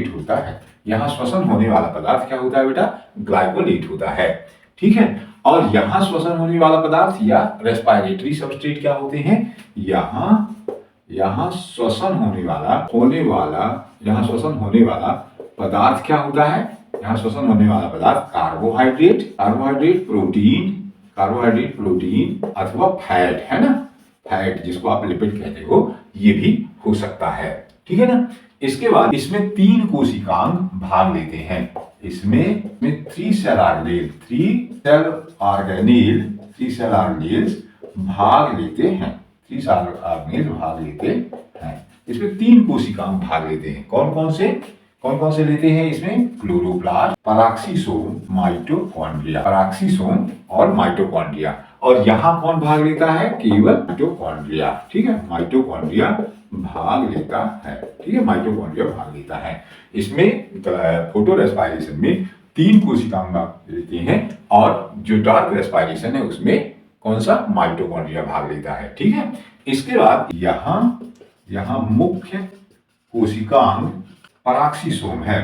होता है। यहाँ श्वसन होने वाला पदार्थ क्या होता है बेटा, ग्लाइकोलेट होता है। ठीक है, और यहाँ श्वसन होने वाला पदार्थ या रेस्पायरेटरी सबस्ट्रेट क्या होते हैं, यहाँ श्वसन होने वाला पदार्थ क्या होता है, यहाँ श्वसन होने वाला पदार्थ कार्बोहाइड्रेट, प्रोटीन अथवा फैट, है ना, फैट जिसको आप लिपिड कहते हो, ये भी हो सकता है। ठीक है ना। इसके बाद इसमें 3 कोशिकांग भाग लेते हैं, इसमें 3 सेल ऑर्गेनेल्स भाग लेते हैं, इसमें 3 कोशिकांग भाग लेते हैं। कौन कौन से लेते हैं इसमें, क्लोरोप्लास्ट, पराक्सीसोम और माइटोकॉन्ड्रिया। और यहाँ कौन भाग लेता है, केवल माइटोकॉन्ड्रिया। ठीक है, माइटोकॉन्ड्रिया भाग लेता है। इसमें फोटो रेस्पायरेशन में 3 कोशिकांग भाग लेते हैं, और जो डार्क रेस्पायरेशन है उसमें कौन सा, माइटोकॉन्ड्रिया भाग लेता है। ठीक है, इसके बाद यहां मुख्य कोशिकांग पराक्सीसोम है।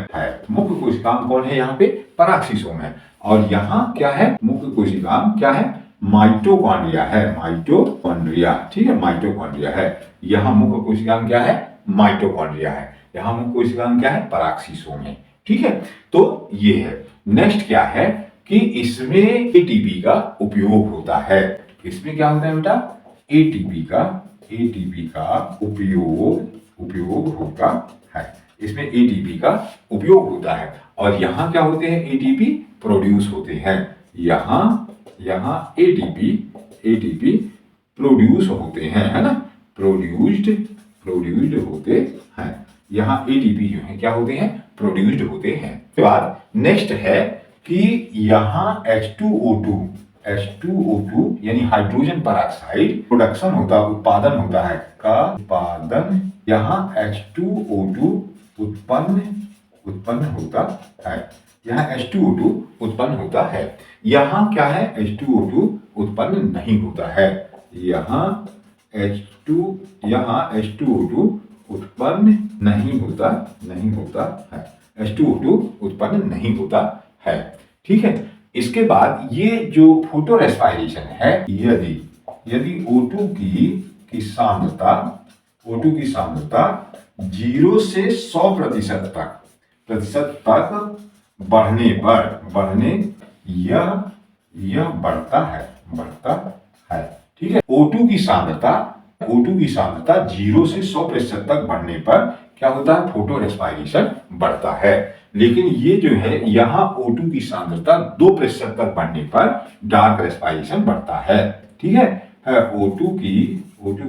मुख्य कोशिकांग कौन है यहाँ पे, पराक्सीसोम है। और यहाँ क्या है, मुख्य कोशिकांग क्या है, माइटोकॉन्ड्रिया है, माइटोकॉन्ड्रिया। ठीक है, माइटोकॉन्ड्रिया है। यहाँ मुख्य कोशिकांग क्या है, माइटोकॉन्ड्रिया है। यहाँ मुख्य कोशिकांग क्या है, पराक्सीसोम है। ठीक है, तो ये है। नेक्स्ट क्या है कि इसमें एटीपी का उपयोग होता है। इसमें क्या होता है बेटा, एटीपी का उपयोग होता है। इसमें एटीपी का उपयोग होता है। और यहाँ क्या होते हैं, एटीपी प्रोड्यूस होते हैं। यहाँ एटीपी प्रोड्यूस होते हैं, है ना, प्रोड्यूस्ड होते हैं। यहाँ एटीपी जो है क्या होते हैं, प्रोड्यूस्ड होते हैं। उसके बाद नेक्स्ट है कि यहाँ H2O2 यानी हाइड्रोजन पेरोक्साइड प्रोडक्शन होता, उत्पादन होता है का उत्पादन। यहाँ H2O2 उत्पन्न होता है। यहाँ H2O2 उत्पन्न होता है। यहाँ क्या है, H2O2 उत्पन्न नहीं होता है। यहाँ H2O2 उत्पन्न नहीं होता है। H2O2 उत्पन्न नहीं होता है। ठीक है, इसके बाद ये जो फोटो रेस्पायरेशन है, यदि O2 की सांद्रता 0 से 100% तक बढ़ने यह बढ़ता है। ठीक है, O2 की सांद्रता 0 से 100% तक बढ़ने पर क्या होता है, फोटो रेस्पायरेशन बढ़ता है। लेकिन ये जो है यहाँ O2 की सांद्रता 2% तक बढ़ने पर डार्क रेस्पायरेशन बढ़ता है। ठीक है, O2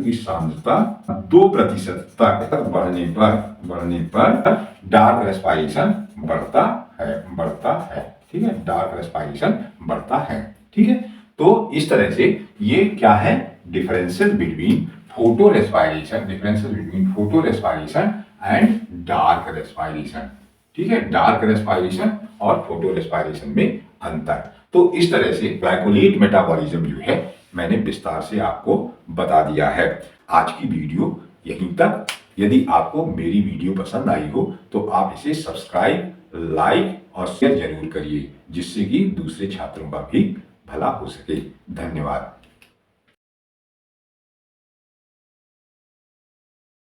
की सांद्रता 2% तक बढ़ने पर डार्क रेस्पायरेशन बढ़ता है। ठीक है, डार्क रेस्पायरेशन बढ़ता है। ठीक है, तो इस तरह से ये क्या है, differences between photo respiration and dark respiration. ठीक है, डार्क रेस्पायरेशन और फोटो रेस्पायरेशन में अंतर। तो इस तरह से ग्लाइकोलेट मेटाबॉलिज्म जो है मैंने विस्तार से आपको बता दिया है। आज की वीडियो यहीं तक। यदि आपको मेरी वीडियो पसंद आई हो तो आप इसे सब्सक्राइब, लाइक और शेयर जरूर करिए, जिससे कि दूसरे छात्रों का भी भला हो सके। धन्यवाद।